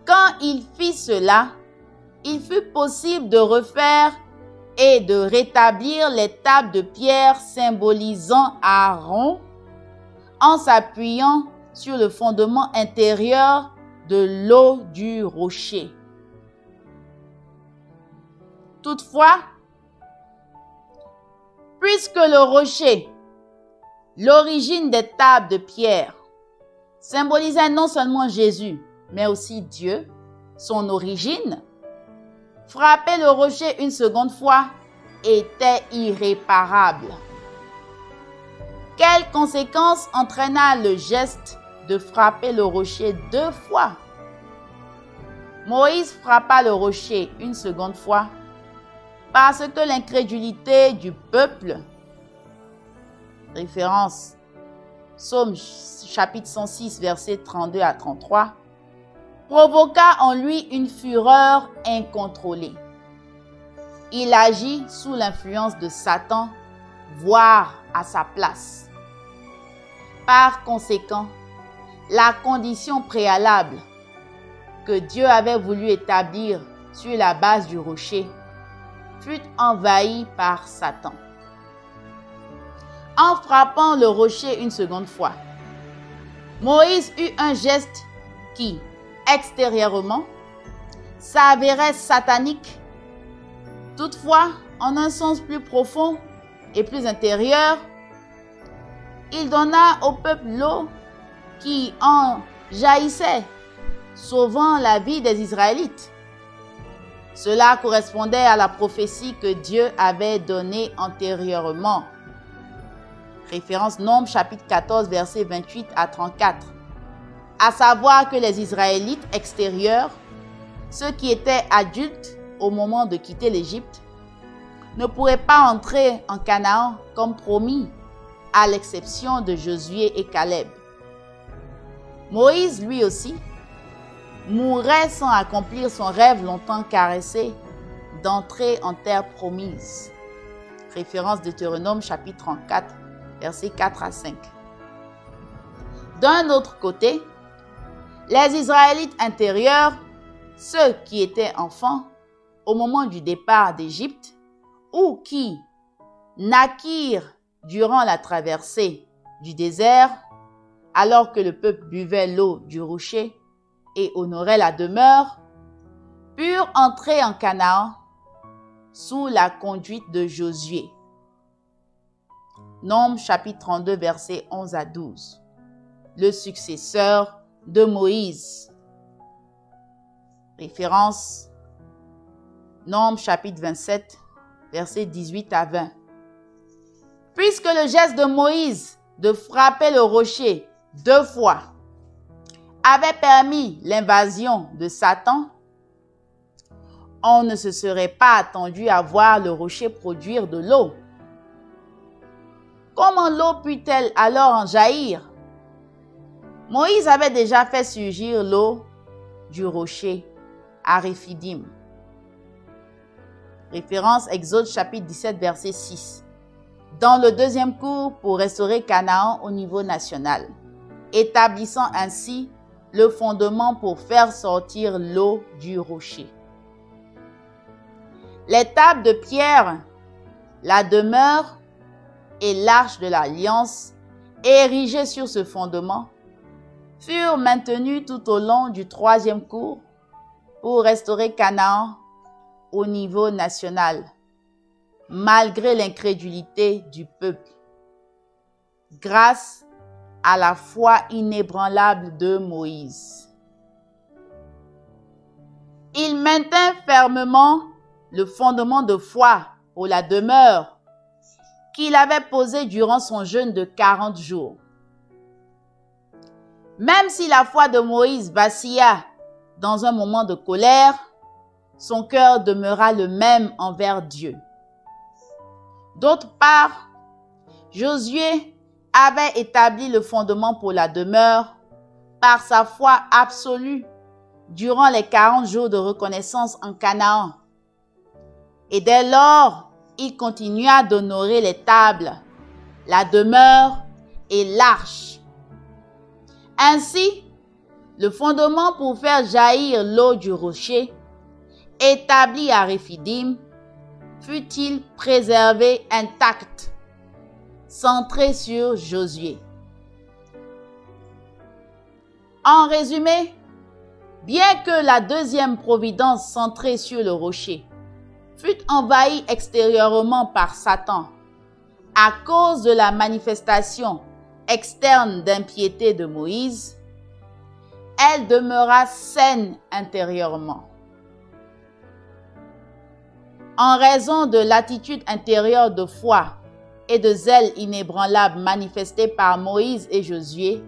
Quand il fit cela, il fut possible de refaire et de rétablir les tables de pierre symbolisant Aaron en s'appuyant sur le fondement intérieur de l'eau du rocher. Toutefois, puisque le rocher, l'origine des tables de pierre, symbolisait non seulement Jésus, mais aussi Dieu, son origine, frapper le rocher une seconde fois était irréparable. Quelles conséquences entraîna le geste de frapper le rocher 2 fois? Moïse frappa le rocher une seconde fois parce que l'incrédulité du peuple, référence Psaume chapitre 106, versets 32 à 33, provoqua en lui une fureur incontrôlée. Il agit sous l'influence de Satan, voire à sa place. Par conséquent, la condition préalable que Dieu avait voulu établir sur la base du rocher fut envahie par Satan. En frappant le rocher une seconde fois, Moïse eut un geste qui, extérieurement, s'avérait satanique. Toutefois, en un sens plus profond et plus intérieur, il donna au peuple l'eau qui en jaillissait, sauvant la vie des Israélites. Cela correspondait à la prophétie que Dieu avait donnée antérieurement. Référence Nombre chapitre 14, versets 28 à 34. À savoir que les Israélites extérieurs, ceux qui étaient adultes au moment de quitter l'Égypte, ne pourraient pas entrer en Canaan comme promis, à l'exception de Josué et Caleb. Moïse, lui aussi, mourrait sans accomplir son rêve longtemps caressé d'entrer en terre promise. Référence Deutéronome chapitre 34, versets 4 à 5. D'un autre côté, les Israélites intérieurs, ceux qui étaient enfants au moment du départ d'Égypte ou qui naquirent durant la traversée du désert, alors que le peuple buvait l'eau du rocher et honorait la demeure, purent entrer en Canaan sous la conduite de Josué. Nombre chapitre 32, versets 11 à 12. Le successeur de Moïse. Référence Nombre chapitre 27, versets 18 à 20. Puisque le geste de Moïse de frapper le rocher 2 fois avait permis l'invasion de Satan, on ne se serait pas attendu à voir le rocher produire de l'eau. Comment l'eau put-elle alors en jaillir? Moïse avait déjà fait surgir l'eau du rocher à Réphidim. Référence Exode chapitre 17 verset 6. Dans le deuxième cours pour restaurer Canaan au niveau national, établissant ainsi le fondement pour faire sortir l'eau du rocher. Les tables de pierre, la demeure et l'arche de l'alliance, érigées sur ce fondement, furent maintenues tout au long du troisième cours pour restaurer Canaan au niveau national, malgré l'incrédulité du peuple, grâce à la foi inébranlable de Moïse. Il maintint fermement le fondement de foi pour la demeure qu'il avait posé durant son jeûne de 40 jours. Même si la foi de Moïse vacilla dans un moment de colère, son cœur demeura le même envers Dieu. D'autre part, Josué avait établi le fondement pour la demeure par sa foi absolue durant les 40 jours de reconnaissance en Canaan. Et dès lors, il continua d'honorer les tables, la demeure et l'arche. Ainsi, le fondement pour faire jaillir l'eau du rocher, établi à Réphidim, fut-il préservé intact, centré sur Josué. En résumé, bien que la deuxième providence centrée sur le rocher fut envahie extérieurement par Satan à cause de la manifestation externe d'impiété de Moïse, elle demeura saine intérieurement. En raison de l'attitude intérieure de foi et de zèle inébranlable manifestée par Moïse et Josué,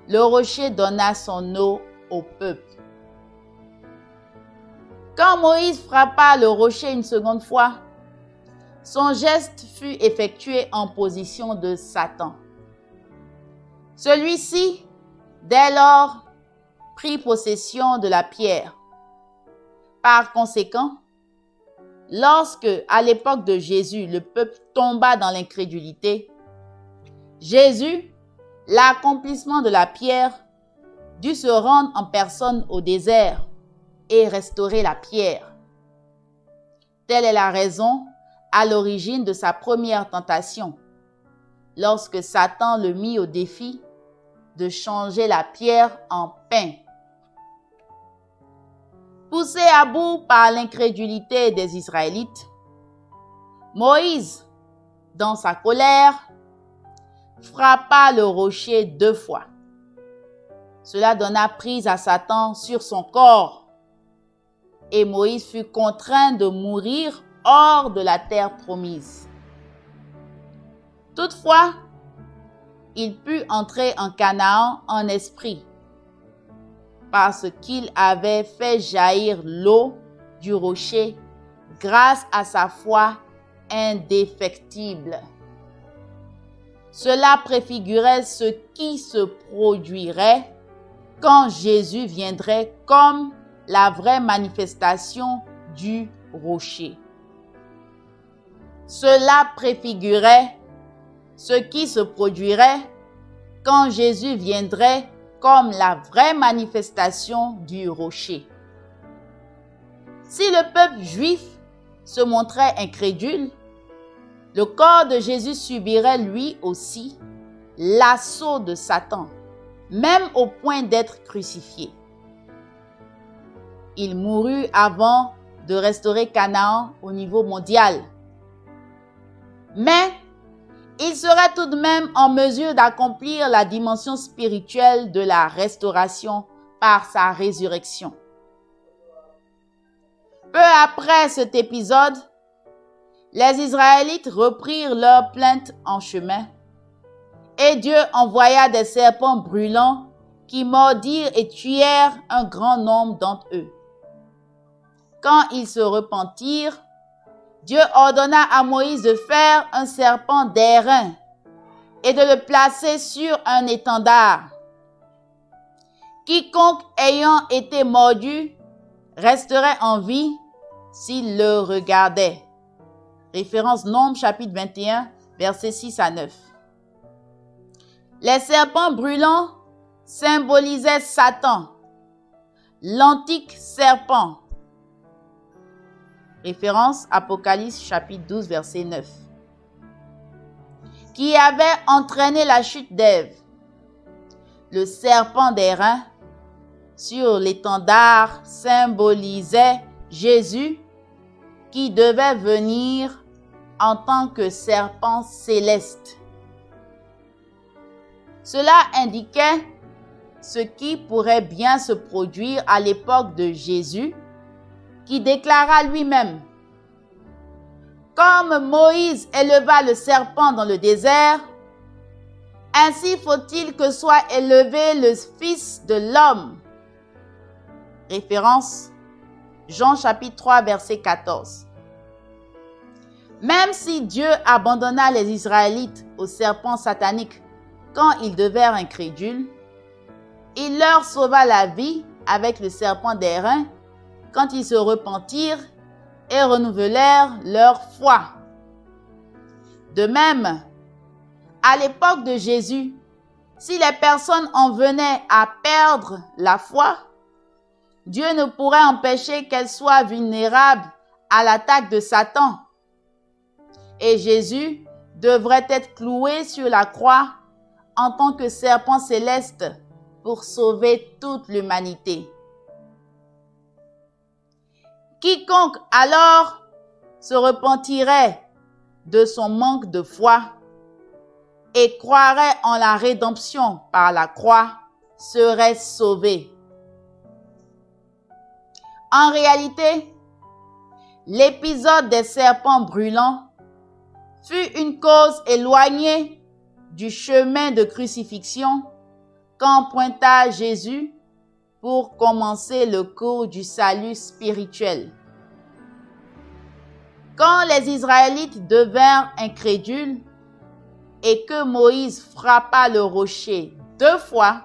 le rocher donna son eau au peuple. Quand Moïse frappa le rocher une seconde fois, son geste fut effectué en position de Satan. Celui-ci, dès lors, prit possession de la pierre. Par conséquent, lorsque, à l'époque de Jésus, le peuple tomba dans l'incrédulité, Jésus, l'accomplissement de la pierre, dut se rendre en personne au désert et restaurer la pierre. Telle est la raison à l'origine de sa première tentation, lorsque Satan le mit au défi de changer la pierre en pain. Poussé à bout par l'incrédulité des Israélites, Moïse, dans sa colère, frappa le rocher 2 fois. Cela donna prise à Satan sur son corps et Moïse fut contraint de mourir hors de la terre promise. Toutefois, il put entrer en Canaan en esprit, parce qu'il avait fait jaillir l'eau du rocher grâce à sa foi indéfectible. Cela préfigurait ce qui se produirait quand Jésus viendrait comme la vraie manifestation du rocher. Cela préfigurait ce qui se produirait quand Jésus viendrait comme la vraie manifestation du rocher. Si le peuple juif se montrait incrédule, le corps de Jésus subirait lui aussi l'assaut de Satan, même au point d'être crucifié. Il mourut avant de restaurer Canaan au niveau mondial. Mais il serait tout de même en mesure d'accomplir la dimension spirituelle de la restauration par sa résurrection. Peu après cet épisode, les Israélites reprirent leur plainte en chemin et Dieu envoya des serpents brûlants qui mordirent et tuèrent un grand nombre d'entre eux. Quand ils se repentirent, Dieu ordonna à Moïse de faire un serpent d'airain et de le placer sur un étendard. Quiconque ayant été mordu resterait en vie s'il le regardait. Référence Nombres chapitre 21, versets 6 à 9. Les serpents brûlants symbolisaient Satan, l'antique serpent. Référence Apocalypse chapitre 12, verset 9. Qui avait entraîné la chute d'Ève. Le serpent d'airain sur l'étendard symbolisait Jésus qui devait venir en tant que serpent céleste. Cela indiquait ce qui pourrait bien se produire à l'époque de Jésus, qui déclara lui-même: comme Moïse éleva le serpent dans le désert, ainsi faut-il que soit élevé le Fils de l'homme. Référence Jean chapitre 3, verset 14. Même si Dieu abandonna les Israélites au serpent satanique quand ils devinrent incrédules, il leur sauva la vie avec le serpent d'airain quand ils se repentirent et renouvelèrent leur foi. De même, à l'époque de Jésus, si les personnes en venaient à perdre la foi, Dieu ne pourrait empêcher qu'elles soient vulnérables à l'attaque de Satan. Et Jésus devrait être cloué sur la croix en tant que serpent céleste pour sauver toute l'humanité. Quiconque alors se repentirait de son manque de foi et croirait en la rédemption par la croix serait sauvé. En réalité, l'épisode des serpents brûlants fut une cause éloignée du chemin de crucifixion qu'emprunta Jésus pour commencer le cours du salut spirituel. Quand les Israélites devinrent incrédules et que Moïse frappa le rocher 2 fois,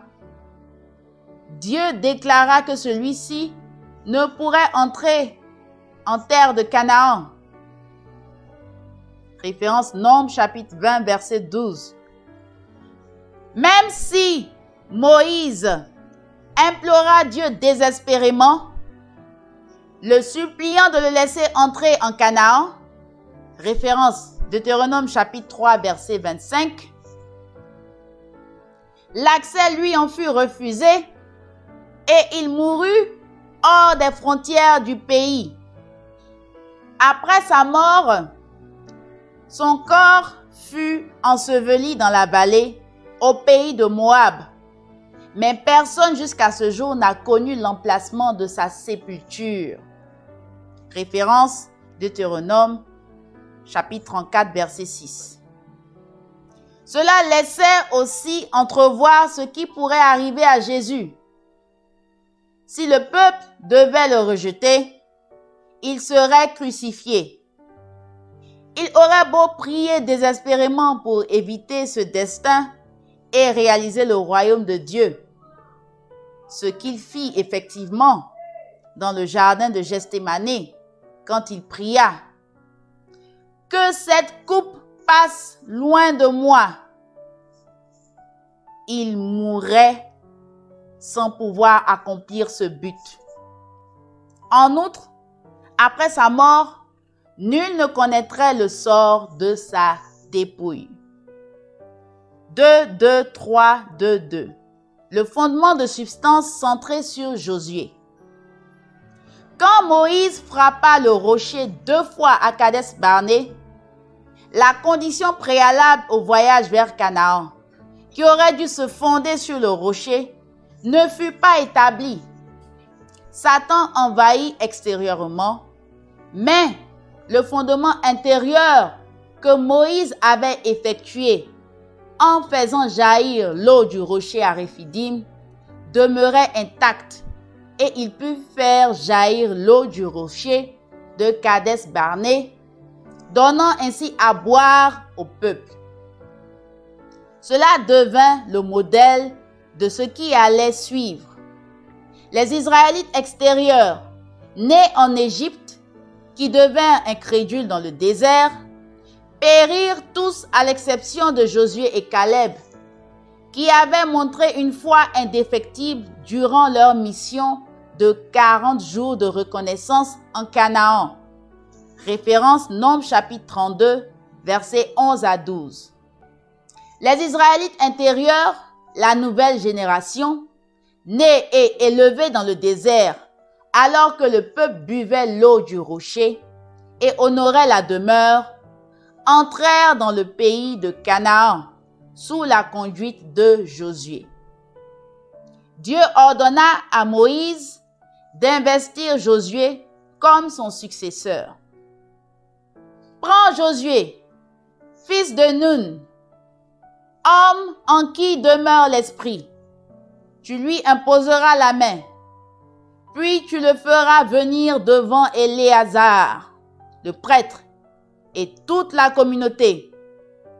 Dieu déclara que celui-ci ne pourrait entrer en terre de Canaan. Référence Nombres chapitre 20, verset 12. Même si Moïse implora Dieu désespérément, le suppliant de le laisser entrer en Canaan, référence Deutéronome chapitre 3, verset 25, l'accès lui en fut refusé et il mourut hors des frontières du pays. Après sa mort, son corps fut enseveli dans la vallée au pays de Moab, mais personne jusqu'à ce jour n'a connu l'emplacement de sa sépulture. Référence Deutéronome chapitre 34, verset 6. Cela laissait aussi entrevoir ce qui pourrait arriver à Jésus. Si le peuple devait le rejeter, il serait crucifié. Il aurait beau prier désespérément pour éviter ce destin et réaliser le royaume de Dieu, ce qu'il fit effectivement dans le jardin de Gethsémane quand il pria: que cette coupe passe loin de moi. Il mourrait sans pouvoir accomplir ce but. En outre, après sa mort, nul ne connaîtrait le sort de sa dépouille. 2:2-3:2. Le fondement de substance centré sur Josué. Quand Moïse frappa le rocher 2 fois à Kadès-Barnée, la condition préalable au voyage vers Canaan, qui aurait dû se fonder sur le rocher, ne fut pas établie. Satan envahit extérieurement, mais le fondement intérieur que Moïse avait effectué en faisant jaillir l'eau du rocher à Réphidim demeurait intacte et il put faire jaillir l'eau du rocher de Kadès-Barnée, donnant ainsi à boire au peuple. Cela devint le modèle de ce qui allait suivre. Les Israélites extérieurs, nés en Égypte, qui devinrent incrédules dans le désert, périrent tous à l'exception de Josué et Caleb, qui avaient montré une foi indéfectible durant leur mission de 40 jours de reconnaissance en Canaan. Référence Nombres chapitre 32, versets 11 à 12. Les Israélites intérieurs, la nouvelle génération, nés et élevés dans le désert, alors que le peuple buvait l'eau du rocher et honorait la demeure, entrèrent dans le pays de Canaan sous la conduite de Josué. Dieu ordonna à Moïse d'investir Josué comme son successeur. Prends Josué, fils de Nun, homme en qui demeure l'esprit. Tu lui imposeras la main, puis tu le feras venir devant Éléazar, le prêtre, et toute la communauté,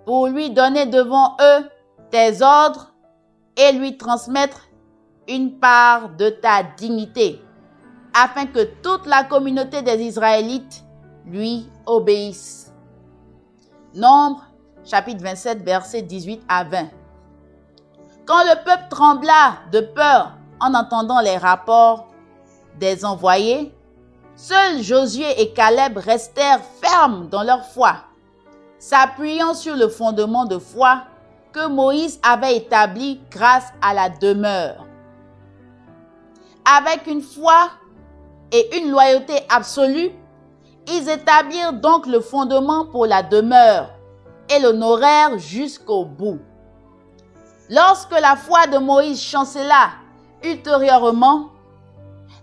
pour lui donner devant eux tes ordres et lui transmettre une part de ta dignité, afin que toute la communauté des Israélites lui obéisse. Nombres, chapitre 27, versets 18 à 20. Quand le peuple trembla de peur en entendant les rapports des envoyés, seuls Josué et Caleb restèrent fermes dans leur foi, s'appuyant sur le fondement de foi que Moïse avait établi grâce à la demeure. Avec une foi et une loyauté absolue, ils établirent donc le fondement pour la demeure et l'honorèrent jusqu'au bout. Lorsque la foi de Moïse chancela ultérieurement,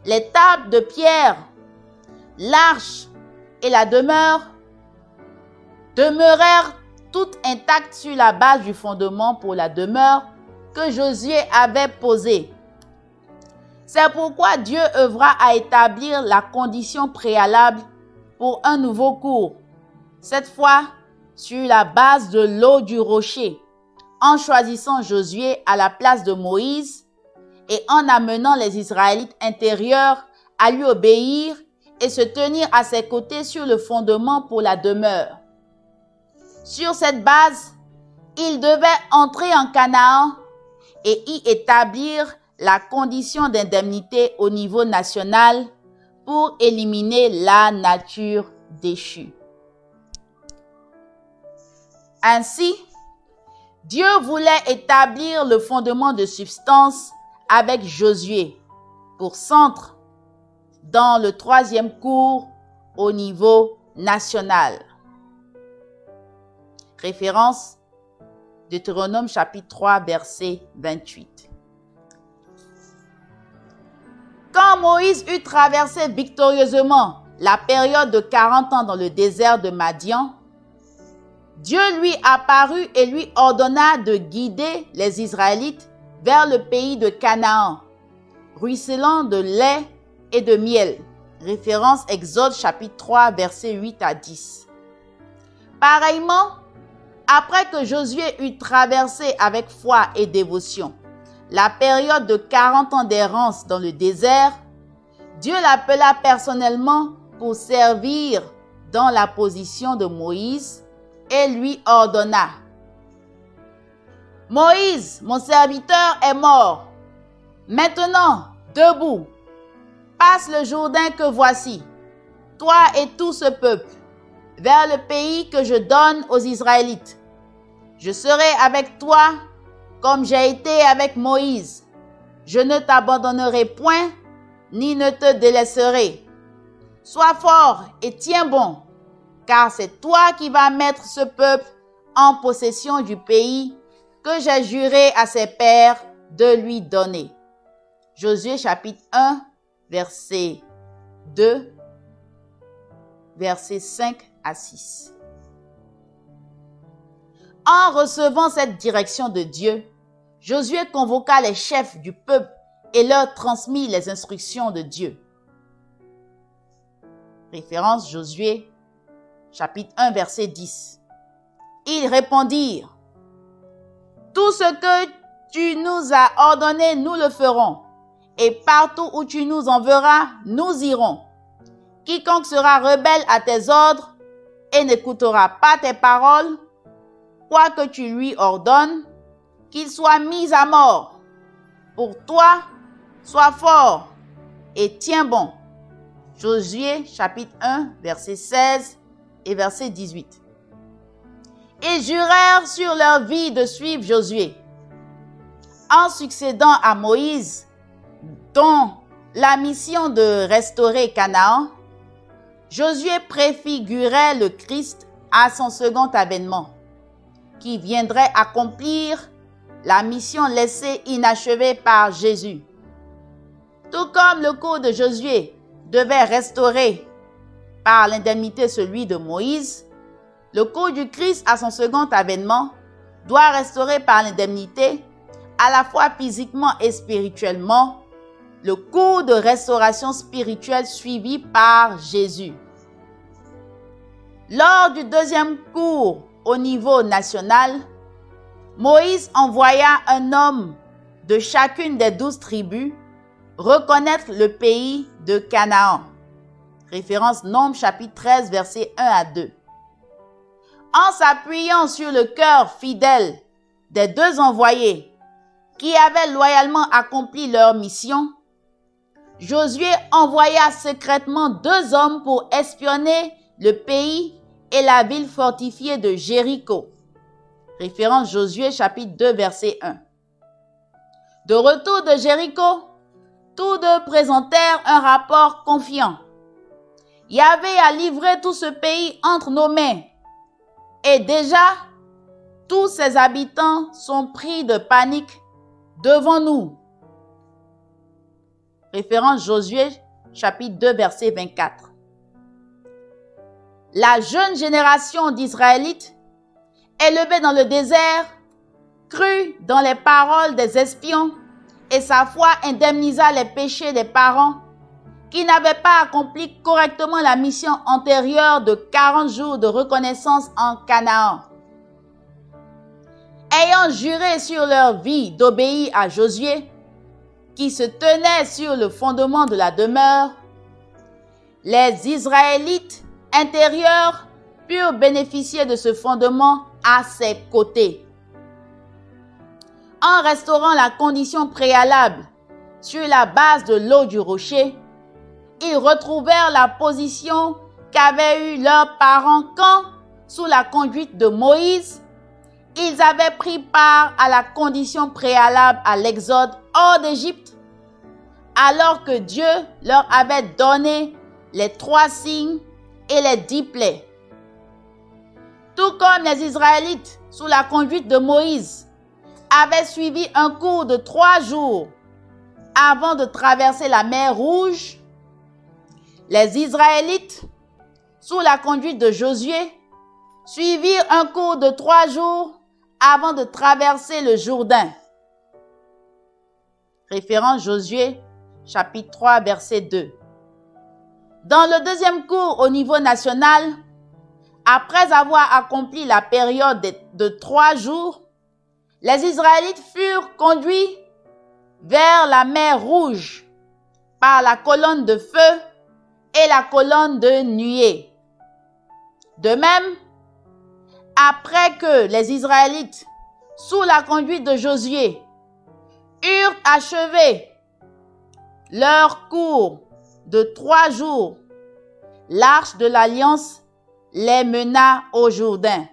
les tables de pierre, l'arche et la demeure demeurèrent toutes intactes sur la base du fondement pour la demeure que Josué avait posé. C'est pourquoi Dieu œuvra à établir la condition préalable pour un nouveau cours, cette fois sur la base de l'eau du rocher, en choisissant Josué à la place de Moïse et en amenant les Israélites intérieurs à lui obéir et se tenir à ses côtés sur le fondement pour la demeure. Sur cette base, ils devaient entrer en Canaan et y établir la condition d'indemnité au niveau national pour éliminer la nature déchue. Ainsi, Dieu voulait établir le fondement de substance avec Josué pour centre dans le troisième cours au niveau national. Référence Deutéronome chapitre 3 verset 28. Quand Moïse eut traversé victorieusement la période de 40 ans dans le désert de Madian, Dieu lui apparut et lui ordonna de guider les Israélites vers le pays de Canaan, ruisselant de lait et de miel. Référence Exode chapitre 3 versets 8 à 10. Pareillement, après que Josué eut traversé avec foi et dévotion la période de 40 ans d'errance dans le désert, Dieu l'appela personnellement pour servir dans la position de Moïse et lui ordonna: « Moïse, mon serviteur, est mort. Maintenant, debout, passe le Jourdain que voici, toi et tout ce peuple, vers le pays que je donne aux Israélites. Je serai avec toi comme j'ai été avec Moïse. Je ne t'abandonnerai point, ni ne te délaisserai. Sois fort et tiens bon, car c'est toi qui vas mettre ce peuple en possession du pays que j'ai juré à ses pères de lui donner. » Josué chapitre 1, verset 2, versets 5 à 6. En recevant cette direction de Dieu, Josué convoqua les chefs du peuple et leur transmit les instructions de Dieu. Référence Josué, chapitre 1, verset 10. Ils répondirent, « Tout ce que tu nous as ordonné, nous le ferons, et partout où tu nous enverras, nous irons. Quiconque sera rebelle à tes ordres et n'écoutera pas tes paroles, quoi que tu lui ordonnes, qu'il soit mis à mort. Pour toi, sois fort et tiens bon. » Josué, chapitre 1, verset 16 et verset 18. Ils jurèrent sur leur vie de suivre Josué. En succédant à Moïse, dont la mission de restaurer Canaan, Josué préfigurait le Christ à son second avènement, qui viendrait accomplir la mission laissée inachevée par Jésus. Tout comme le cours de Josué devait restaurer par l'indemnité celui de Moïse, le cours du Christ à son second avènement doit restaurer par l'indemnité, à la fois physiquement et spirituellement, le cours de restauration spirituelle suivi par Jésus. Lors du deuxième cours au niveau national, Moïse envoya un homme de chacune des 12 tribus reconnaître le pays de Canaan. Référence Nombre chapitre 13 versets 1 à 2. En s'appuyant sur le cœur fidèle des 2 envoyés qui avaient loyalement accompli leur mission, Josué envoya secrètement 2 hommes pour espionner le pays et la ville fortifiée de Jéricho. Référence Josué chapitre 2 verset 1. De retour de Jéricho, tous 2 présentèrent un rapport confiant. Yahvé a livré tout ce pays entre nos mains. Et déjà, tous ses habitants sont pris de panique devant nous. Référence Josué, chapitre 2, verset 24. La jeune génération d'Israélites, élevée dans le désert, crut dans les paroles des espions et sa foi indemnisa les péchés des parents qui n'avaient pas accompli correctement la mission antérieure de 40 jours de reconnaissance en Canaan. Ayant juré sur leur vie d'obéir à Josué, qui se tenait sur le fondement de la demeure, les Israélites intérieurs purent bénéficier de ce fondement à ses côtés. En restaurant la condition préalable sur la base de l'eau du rocher, ils retrouvèrent la position qu'avaient eue leurs parents quand, sous la conduite de Moïse, ils avaient pris part à la condition préalable à l'exode hors d'Égypte, alors que Dieu leur avait donné les 3 signes et les 10 plaies. Tout comme les Israélites, sous la conduite de Moïse, avaient suivi un cours de 3 jours avant de traverser la mer Rouge, les Israélites, sous la conduite de Josué, suivirent un cours de 3 jours avant de traverser le Jourdain. Référence Josué, chapitre 3, verset 2. Dans le deuxième cours au niveau national, après avoir accompli la période de 3 jours, les Israélites furent conduits vers la mer Rouge par la colonne de feu et la colonne de nuée. De même, après que les Israélites, sous la conduite de Josué, eurent achevé leur cours de 3 jours, l'arche de l'Alliance les mena au Jourdain.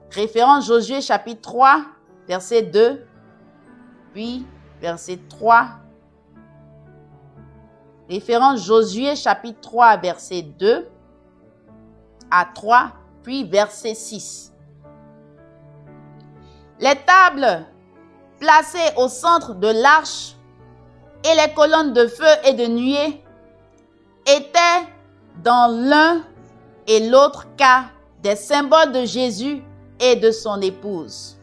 Référence Josué chapitre 3, verset 2, puis verset 3. Référence Josué chapitre 3, verset 2 à 3, puis verset 6. Les tables placées au centre de l'arche et les colonnes de feu et de nuée étaient dans l'un et l'autre cas des symboles de Jésus et de son épouse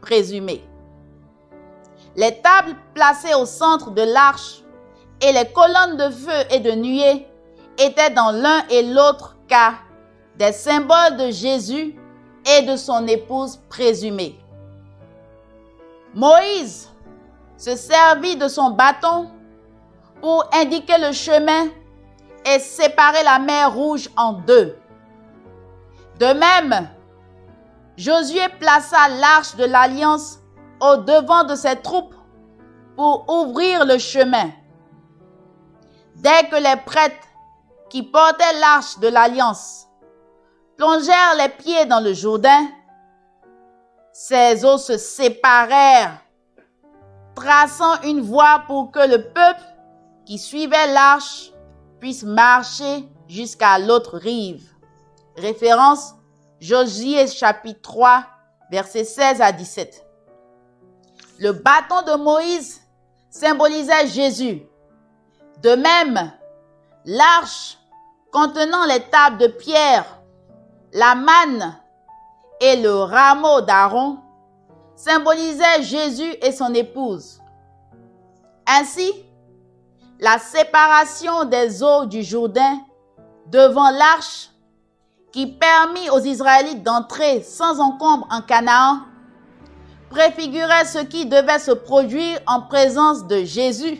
présumée. Les tables placées au centre de l'arche et les colonnes de feu et de nuée étaient dans l'un et l'autre cas des symboles de Jésus et de son épouse présumée. Moïse se servit de son bâton pour indiquer le chemin et séparer la mer Rouge en deux. De même, Josué plaça l'arche de l'Alliance au devant de ses troupes pour ouvrir le chemin. Dès que les prêtres qui portaient l'arche de l'Alliance plongèrent les pieds dans le Jourdain, ces eaux se séparèrent, traçant une voie pour que le peuple qui suivait l'arche puisse marcher jusqu'à l'autre rive. Référence Josué chapitre 3, versets 16 à 17. Le bâton de Moïse symbolisait Jésus. De même, l'arche contenant les tables de pierre, la manne et le rameau d'Aaron symbolisaient Jésus et son épouse. Ainsi, la séparation des eaux du Jourdain devant l'arche qui permit aux Israélites d'entrer sans encombre en Canaan préfigurait ce qui devait se produire en présence de Jésus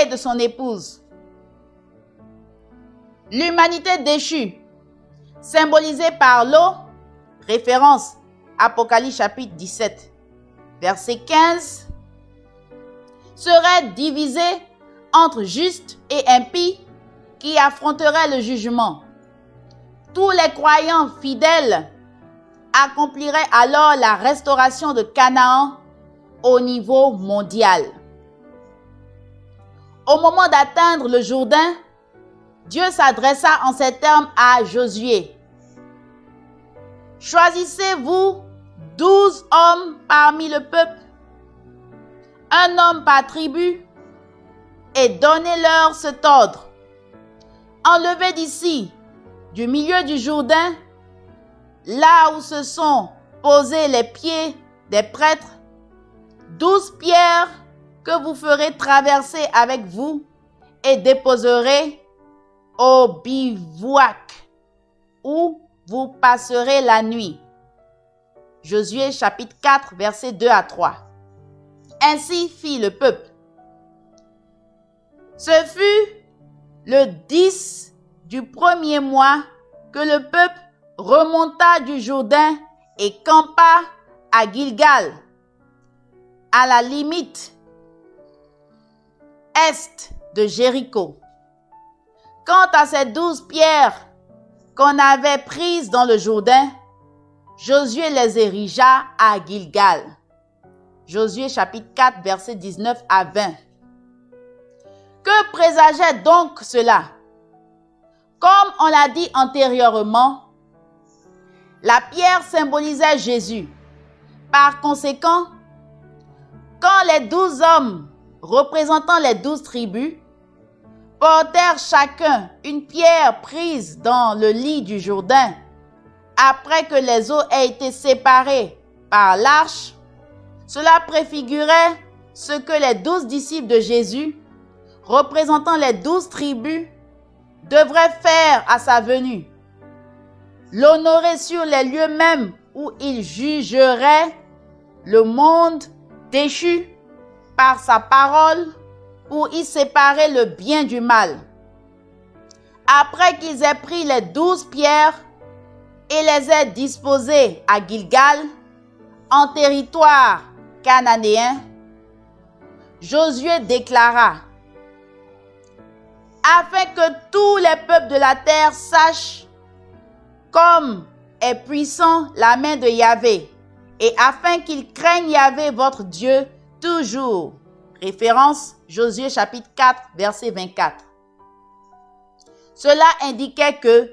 et de son épouse. L'humanité déchue, symbolisée par l'eau, référence Apocalypse chapitre 17, verset 15, serait divisée entre justes et impies qui affronteraient le jugement. Tous les croyants fidèles accompliraient alors la restauration de Canaan au niveau mondial. Au moment d'atteindre le Jourdain, Dieu s'adressa en ces termes à Josué. « Choisissez-vous 12 hommes parmi le peuple, un homme par tribu, et donnez-leur cet ordre. Enlevez d'ici, du milieu du Jourdain, là où se sont posés les pieds des prêtres, 12 pierres que vous ferez traverser avec vous et déposerez au bivouac où vous passerez la nuit. » Josué chapitre 4, versets 2 à 3. Ainsi fit le peuple. Ce fut le 10 du premier mois que le peuple remonta du Jourdain et campa à Gilgal, à la limite est de Jéricho. Quant à ces 12 pierres qu'on avait prises dans le Jourdain, Josué les érigea à Gilgal. Josué chapitre 4, versets 19 à 20. Que présageait donc cela? Comme on l'a dit antérieurement, la pierre symbolisait Jésus. Par conséquent, quand les 12 hommes représentant les 12 tribus portèrent chacun une pierre prise dans le lit du Jourdain, après que les eaux aient été séparées par l'arche, cela préfigurait ce que les 12 disciples de Jésus, représentant les 12 tribus, devraient faire à sa venue. L'honorer sur les lieux mêmes où il jugerait le monde déchu par sa parole pour y séparer le bien du mal. Après qu'ils aient pris les 12 pierres et les aient disposées à Gilgal, en territoire cananéen, Josué déclara: afin que tous les peuples de la terre sachent comme est puissant la main de Yahvé, et afin qu'ils craignent Yahvé votre Dieu toujours. Référence Josué chapitre 4, verset 24. Cela indiquait que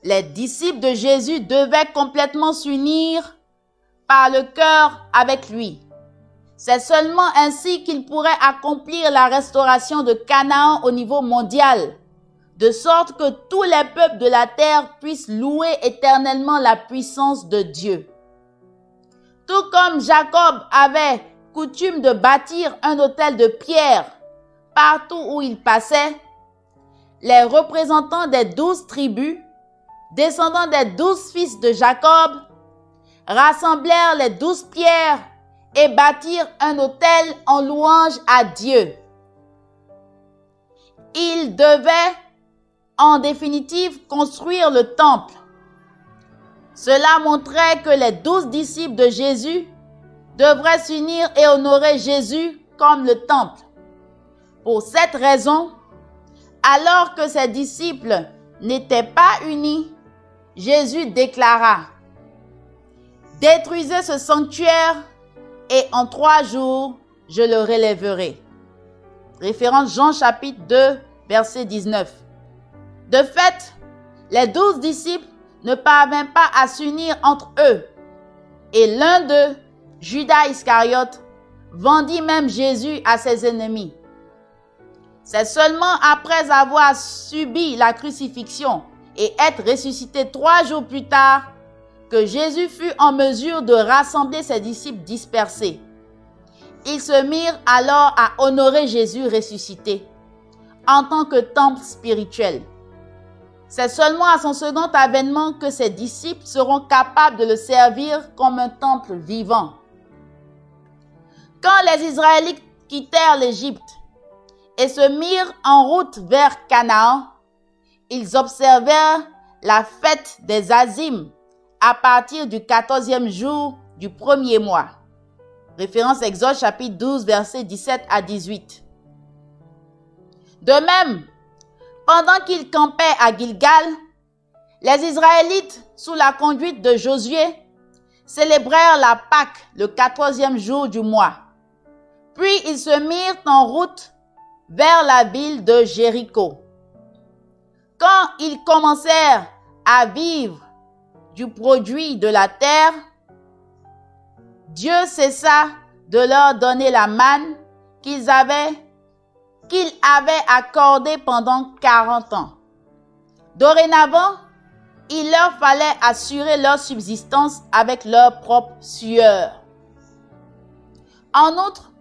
les disciples de Jésus devaient complètement s'unir par le cœur avec lui. C'est seulement ainsi qu'ils pourraient accomplir la restauration de Canaan au niveau mondial, de sorte que tous les peuples de la terre puissent louer éternellement la puissance de Dieu. Tout comme Jacob avait coutume de bâtir un autel de pierre partout où ils passaient, les représentants des 12 tribus, descendants des 12 fils de Jacob, rassemblèrent les 12 pierres et bâtirent un autel en louange à Dieu. Ils devaient, en définitive, construire le temple. Cela montrait que les 12 disciples de Jésus devraient s'unir et honorer Jésus comme le temple. Pour cette raison, alors que ses disciples n'étaient pas unis, Jésus déclara: « Détruisez ce sanctuaire et en 3 jours, je le relèverai. » Référence Jean chapitre 2, verset 19. De fait, les 12 disciples ne parvinrent pas à s'unir entre eux. Et l'un d'eux, Judas Iscariote, vendit même Jésus à ses ennemis. C'est seulement après avoir subi la crucifixion et être ressuscité 3 jours plus tard que Jésus fut en mesure de rassembler ses disciples dispersés. Ils se mirent alors à honorer Jésus ressuscité en tant que temple spirituel. C'est seulement à son second avènement que ses disciples seront capables de le servir comme un temple vivant. Quand les Israélites quittèrent l'Égypte et se mirent en route vers Canaan, ils observèrent la fête des Azim à partir du 14e jour du premier mois. Référence Exode chapitre 12, versets 17 à 18. De même, pendant qu'ils campaient à Gilgal, les Israélites, sous la conduite de Josué, célébrèrent la Pâque le 14e jour du mois. Puis ils se mirent en route vers la ville de Jéricho. Quand ils commencèrent à vivre du produit de la terre, Dieu cessa de leur donner la manne qu'il avait accordée pendant 40 ans. Dorénavant, il leur fallait assurer leur subsistance avec leur propre sueur. En outre,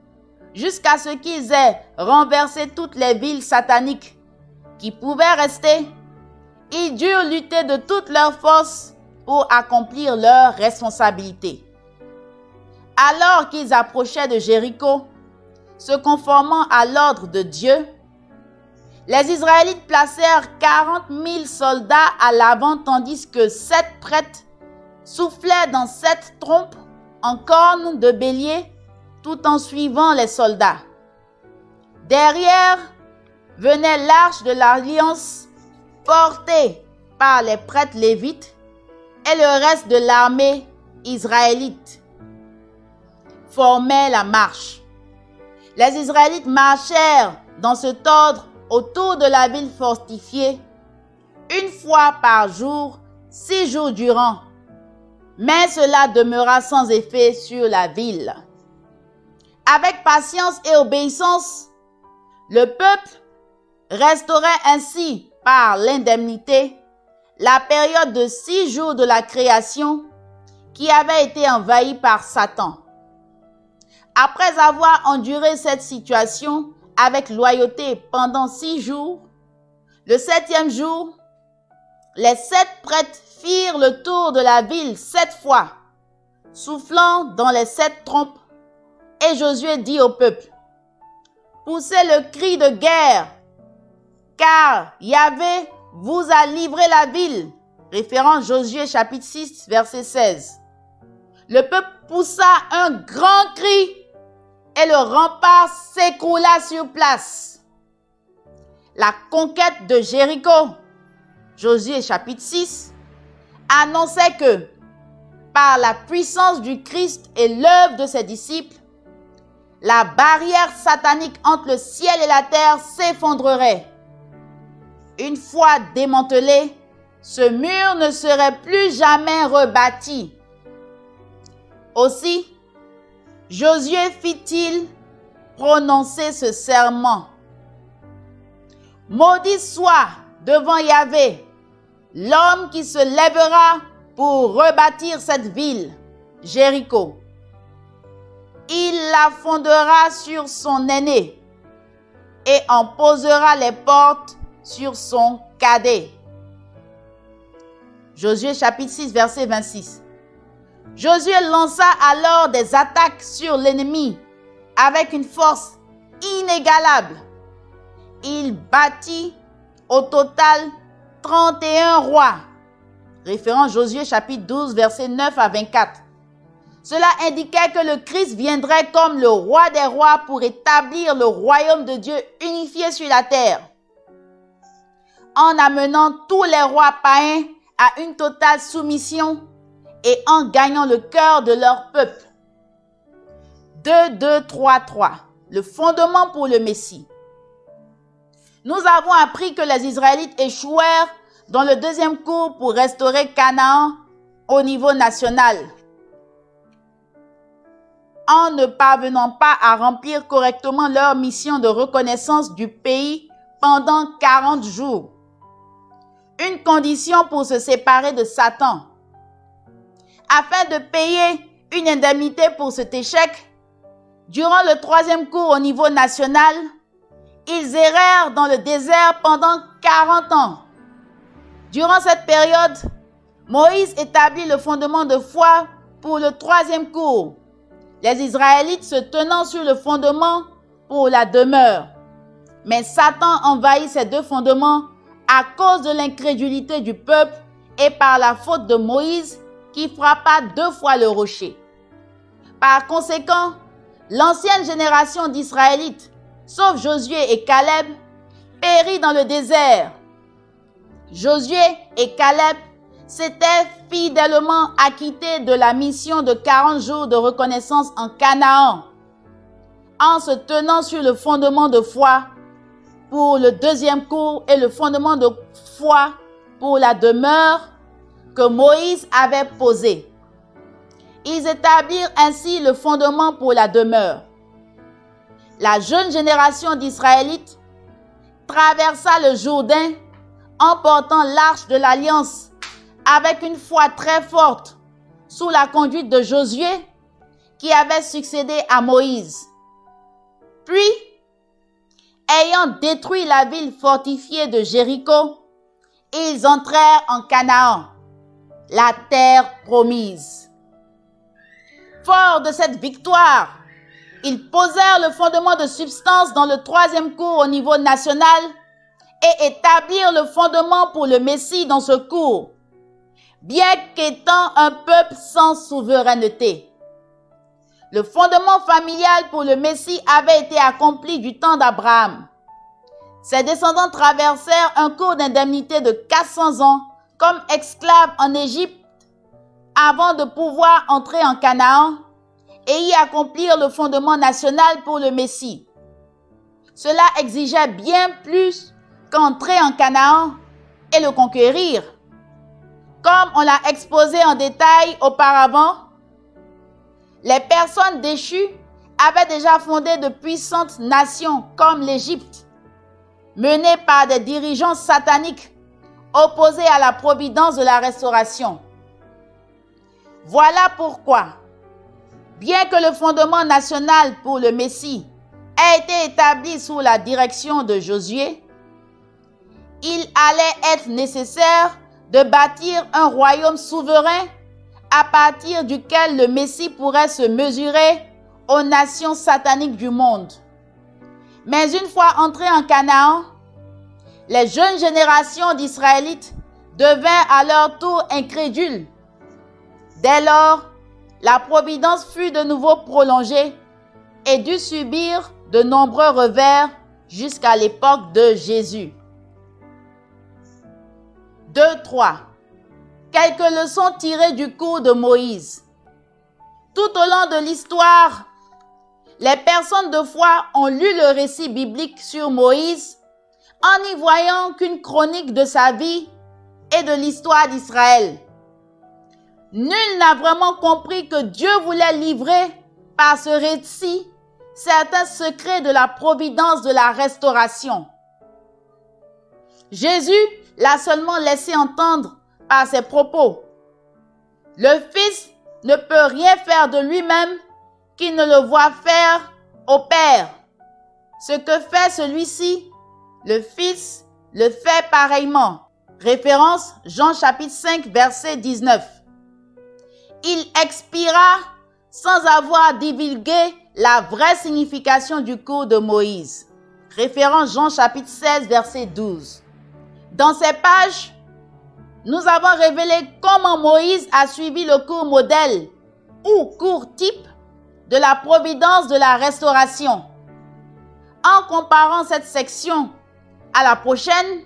jusqu'à ce qu'ils aient renversé toutes les villes sataniques qui pouvaient rester, ils durent lutter de toutes leurs forces pour accomplir leurs responsabilités. Alors qu'ils approchaient de Jéricho, se conformant à l'ordre de Dieu, les Israélites placèrent 40 000 soldats à l'avant tandis que 7 prêtres soufflaient dans 7 trompes en cornes de bélier tout en suivant les soldats. Derrière venait l'arche de l'alliance portée par les prêtres lévites et le reste de l'armée israélite formait la marche. Les Israélites marchèrent dans cet ordre autour de la ville fortifiée, une fois par jour, 6 jours durant, mais cela demeura sans effet sur la ville. Avec patience et obéissance, le peuple restaurait ainsi par l'indemnité la période de 6 jours de la création qui avait été envahie par Satan. Après avoir enduré cette situation avec loyauté pendant 6 jours, le 7e jour, les 7 prêtres firent le tour de la ville 7 fois, soufflant dans les 7 trompes, et Josué dit au peuple: « Poussez le cri de guerre, car Yahvé vous a livré la ville. » Référence Josué chapitre 6, verset 16. Le peuple poussa un grand cri et le rempart s'écroula sur place. La conquête de Jéricho, Josué chapitre 6, annonçait que par la puissance du Christ et l'œuvre de ses disciples, la barrière satanique entre le ciel et la terre s'effondrerait. Une fois démantelé, ce mur ne serait plus jamais rebâti. Aussi, Josué fit-il prononcer ce serment: « Maudit soit devant Yahvé l'homme qui se lèvera pour rebâtir cette ville, Jéricho. il la fondera sur son aîné et en posera les portes sur son cadet. Josué chapitre 6, verset 26. Josué lança alors des attaques sur l'ennemi avec une force inégalable. Il bâtit au total 31 rois. Référence Josué chapitre 12, verset 9 à 24. Cela indiquait que le Christ viendrait comme le roi des rois pour établir le royaume de Dieu unifié sur la terre, en amenant tous les rois païens à une totale soumission et en gagnant le cœur de leur peuple. 2-2-3-3, le fondement pour le Messie. Nous avons appris que les Israélites échouèrent dans le deuxième cours pour restaurer Canaan au niveau national, en ne parvenant pas à remplir correctement leur mission de reconnaissance du pays pendant 40 jours. Une condition pour se séparer de Satan. Afin de payer une indemnité pour cet échec, durant le troisième cours au niveau national, ils errèrent dans le désert pendant 40 ans. Durant cette période, Moïse établit le fondement de foi pour le troisième cours, les Israélites se tenant sur le fondement pour la demeure. Mais Satan envahit ces deux fondements à cause de l'incrédulité du peuple et par la faute de Moïse qui frappa 2 fois le rocher. Par conséquent, l'ancienne génération d'Israélites, sauf Josué et Caleb, périt dans le désert. Josué et Caleb s'étaient fidèlement acquittés de la mission de 40 jours de reconnaissance en Canaan, en se tenant sur le fondement de foi pour le deuxième cours et le fondement de foi pour la demeure que Moïse avait posé. Ils établirent ainsi le fondement pour la demeure. La jeune génération d'Israélites traversa le Jourdain en portant l'arche de l'alliance avec une foi très forte sous la conduite de Josué qui avait succédé à Moïse. Puis, ayant détruit la ville fortifiée de Jéricho, ils entrèrent en Canaan, la terre promise. Forts de cette victoire, ils posèrent le fondement de substance dans le troisième cours au niveau national et établirent le fondement pour le Messie dans ce cours, bien qu'étant un peuple sans souveraineté. Le fondement familial pour le Messie avait été accompli du temps d'Abraham. Ses descendants traversèrent un cours d'indemnité de 400 ans comme esclaves en Égypte avant de pouvoir entrer en Canaan et y accomplir le fondement national pour le Messie. Cela exigeait bien plus qu'entrer en Canaan et le conquérir. Comme on l'a exposé en détail auparavant, les personnes déchues avaient déjà fondé de puissantes nations comme l'Égypte, menées par des dirigeants sataniques opposés à la providence de la restauration. Voilà pourquoi, bien que le fondement national pour le Messie ait été établi sous la direction de Josué, il allait être nécessaire de bâtir un royaume souverain à partir duquel le Messie pourrait se mesurer aux nations sataniques du monde. Mais une fois entrés en Canaan, les jeunes générations d'Israélites devinrent à leur tour incrédules. Dès lors, la providence fut de nouveau prolongée et dut subir de nombreux revers jusqu'à l'époque de Jésus. 2-3. Quelques leçons tirées du cours de Moïse. Tout au long de l'histoire, les personnes de foi ont lu le récit biblique sur Moïse en n'y voyant qu'une chronique de sa vie et de l'histoire d'Israël. Nul n'a vraiment compris que Dieu voulait livrer par ce récit certains secrets de la providence de la restauration. Jésus l'a seulement laissé entendre par ses propos. Le Fils ne peut rien faire de lui-même qu'il ne le voit faire au Père. Ce que fait celui-ci, le Fils le fait pareillement. Référence Jean chapitre 5 verset 19. Il expira sans avoir divulgué la vraie signification du cours de Moïse. Référence Jean chapitre 16 verset 12. Dans ces pages, nous avons révélé comment Moïse a suivi le cours modèle ou cours type de la providence de la restauration. En comparant cette section à la prochaine,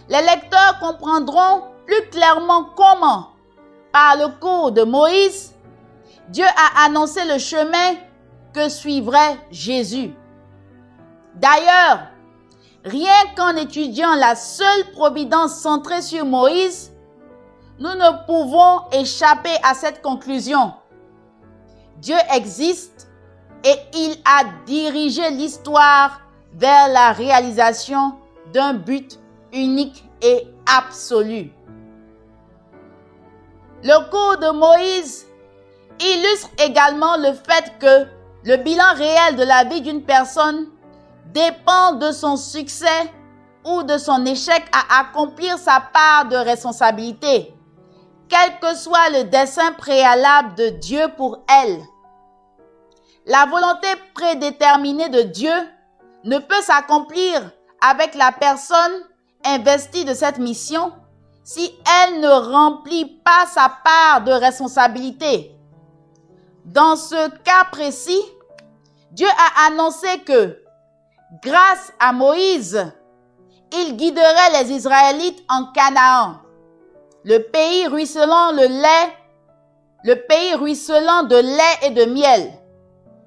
les lecteurs comprendront plus clairement comment, par le cours de Moïse, Dieu a annoncé le chemin que suivrait Jésus. D'ailleurs, rien qu'en étudiant la seule providence centrée sur Moïse, nous ne pouvons échapper à cette conclusion. Dieu existe et il a dirigé l'histoire vers la réalisation d'un but unique et absolu. Le cours de Moïse illustre également le fait que le bilan réel de la vie d'une personne dépend de son succès ou de son échec à accomplir sa part de responsabilité, quel que soit le dessein préalable de Dieu pour elle. La volonté prédéterminée de Dieu ne peut s'accomplir avec la personne investie de cette mission si elle ne remplit pas sa part de responsabilité. Dans ce cas précis, Dieu a annoncé que, grâce à Moïse, il guiderait les Israélites en Canaan, le pays ruisselant de lait et de miel.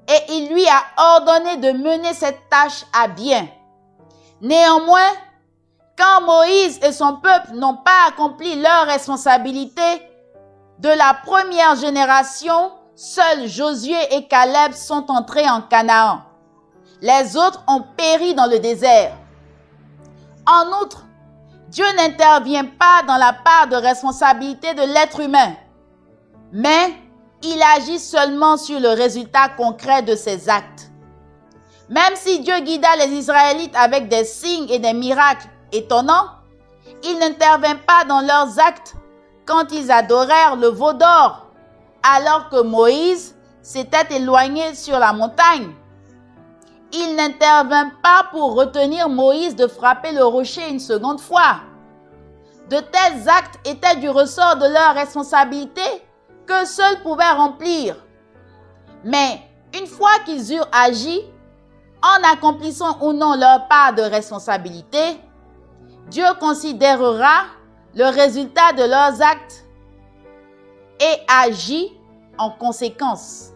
Et il lui a ordonné de mener cette tâche à bien. Néanmoins, quand Moïse et son peuple n'ont pas accompli leur responsabilité, de la première génération, seuls Josué et Caleb sont entrés en Canaan. Les autres ont péri dans le désert. En outre, Dieu n'intervient pas dans la part de responsabilité de l'être humain, mais il agit seulement sur le résultat concret de ses actes. Même si Dieu guida les Israélites avec des signes et des miracles étonnants, il n'intervint pas dans leurs actes quand ils adorèrent le veau d'or, alors que Moïse s'était éloigné sur la montagne. Il n'intervint pas pour retenir Moïse de frapper le rocher une seconde fois. De tels actes étaient du ressort de leur responsabilité que seuls pouvaient remplir. Mais une fois qu'ils eurent agi, en accomplissant ou non leur part de responsabilité, Dieu considérera le résultat de leurs actes et agit en conséquence.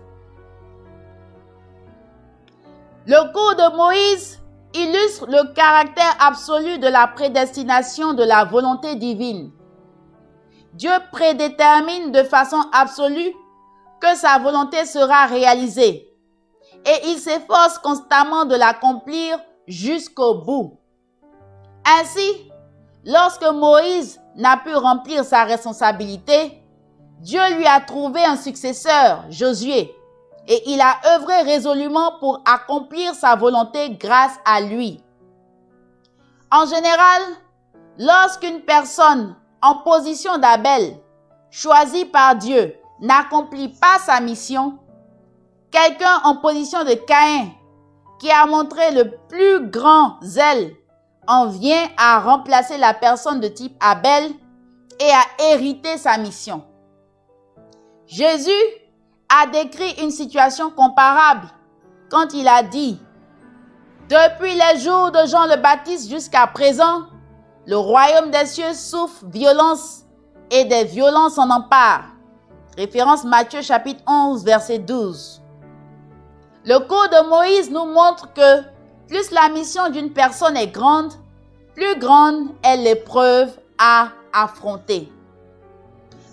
Le cours de Moïse illustre le caractère absolu de la prédestination de la volonté divine. Dieu prédétermine de façon absolue que sa volonté sera réalisée et il s'efforce constamment de l'accomplir jusqu'au bout. Ainsi, lorsque Moïse n'a pu remplir sa responsabilité, Dieu lui a trouvé un successeur, Josué, et il a œuvré résolument pour accomplir sa volonté grâce à lui. En général, lorsqu'une personne en position d'Abel, choisi par Dieu, n'accomplit pas sa mission, quelqu'un en position de Caïn, qui a montré le plus grand zèle, en vient à remplacer la personne de type Abel et à hériter sa mission. Jésus a décrit une situation comparable quand il a dit « Depuis les jours de Jean le Baptiste jusqu'à présent, le royaume des cieux souffre violence et des violences en emparent. » Référence Matthieu chapitre 11 verset 12. Le cours de Moïse nous montre que plus la mission d'une personne est grande, plus grande est l'épreuve à affronter.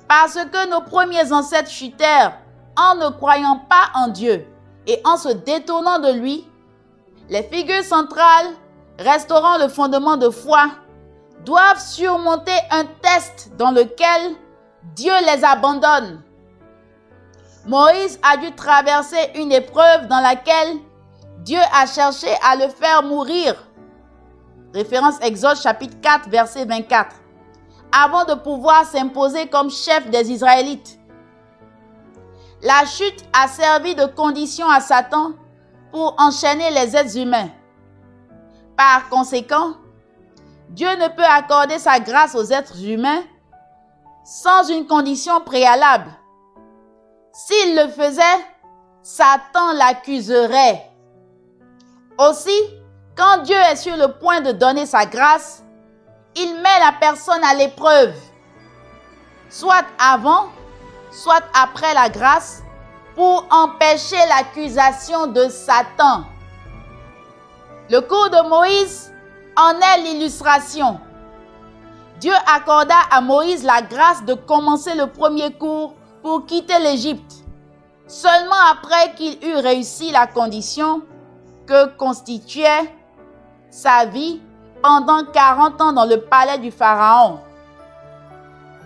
Parce que nos premiers ancêtres chutèrent en ne croyant pas en Dieu et en se détournant de lui, les figures centrales restaurant le fondement de foi doivent surmonter un test dans lequel Dieu les abandonne. Moïse a dû traverser une épreuve dans laquelle Dieu a cherché à le faire mourir. Référence Exode chapitre 4, verset 24. Avant de pouvoir s'imposer comme chef des Israélites. La chute a servi de condition à Satan pour enchaîner les êtres humains. Par conséquent, Dieu ne peut accorder sa grâce aux êtres humains sans une condition préalable. S'il le faisait, Satan l'accuserait. Aussi, quand Dieu est sur le point de donner sa grâce, il met la personne à l'épreuve, soit avant, soit après la grâce, pour empêcher l'accusation de Satan. Le cours de Moïse en est l'illustration. Dieu accorda à Moïse la grâce de commencer le premier cours pour quitter l'Égypte, seulement après qu'il eut réussi la condition que constituait sa vie pendant 40 ans dans le palais du Pharaon.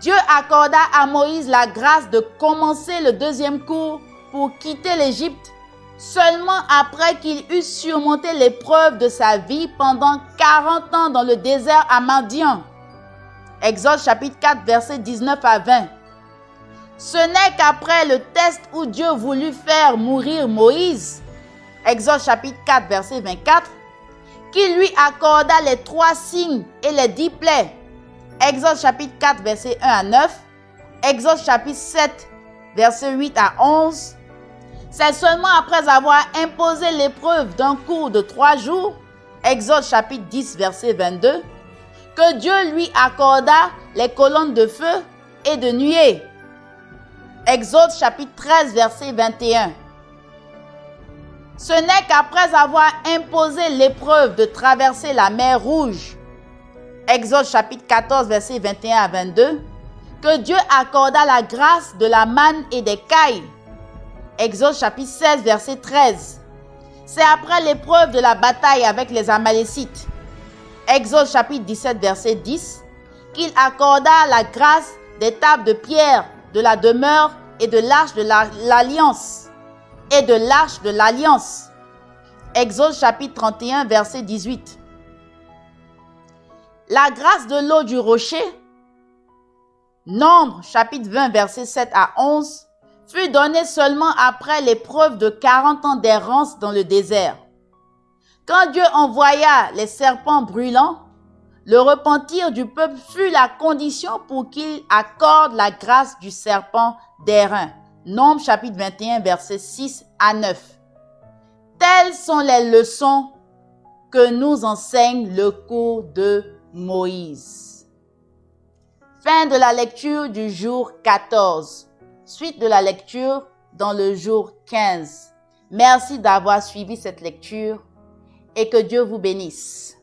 Dieu accorda à Moïse la grâce de commencer le deuxième cours pour quitter l'Égypte seulement après qu'il eut surmonté l'épreuve de sa vie pendant 40 ans dans le désert à Madian. Exode chapitre 4, versets 19 à 20. Ce n'est qu'après le test où Dieu voulut faire mourir Moïse, Exode chapitre 4, verset 24, qu'il lui accorda les 3 signes et les 10 plaies. Exode chapitre 4, verset 1 à 9. Exode chapitre 7, verset 8 à 11. C'est seulement après avoir imposé l'épreuve d'un cours de 3 jours, Exode chapitre 10, verset 22, que Dieu lui accorda les colonnes de feu et de nuée. Exode chapitre 13, verset 21. Ce n'est qu'après avoir imposé l'épreuve de traverser la mer Rouge, Exode chapitre 14, verset 21 à 22, que Dieu accorda la grâce de la manne et des cailles. Exode chapitre 16, verset 13. C'est après l'épreuve de la bataille avec les Amalécites, Exode chapitre 17, verset 10, qu'il accorda la grâce des tables de pierre de la demeure et de l'arche de l'alliance. Exode chapitre 31, verset 18. La grâce de l'eau du rocher, Nombre chapitre 20, verset 7 à 11, fut donnée seulement après l'épreuve de 40 ans d'errance dans le désert. Quand Dieu envoya les serpents brûlants, le repentir du peuple fut la condition pour qu'il accorde la grâce du serpent d'airain. Nombre chapitre 21, verset 6 à 9. Telles sont les leçons que nous enseigne le cours de Moïse. Fin de la lecture du jour 14. Suite de la lecture dans le jour 15. Merci d'avoir suivi cette lecture et que Dieu vous bénisse.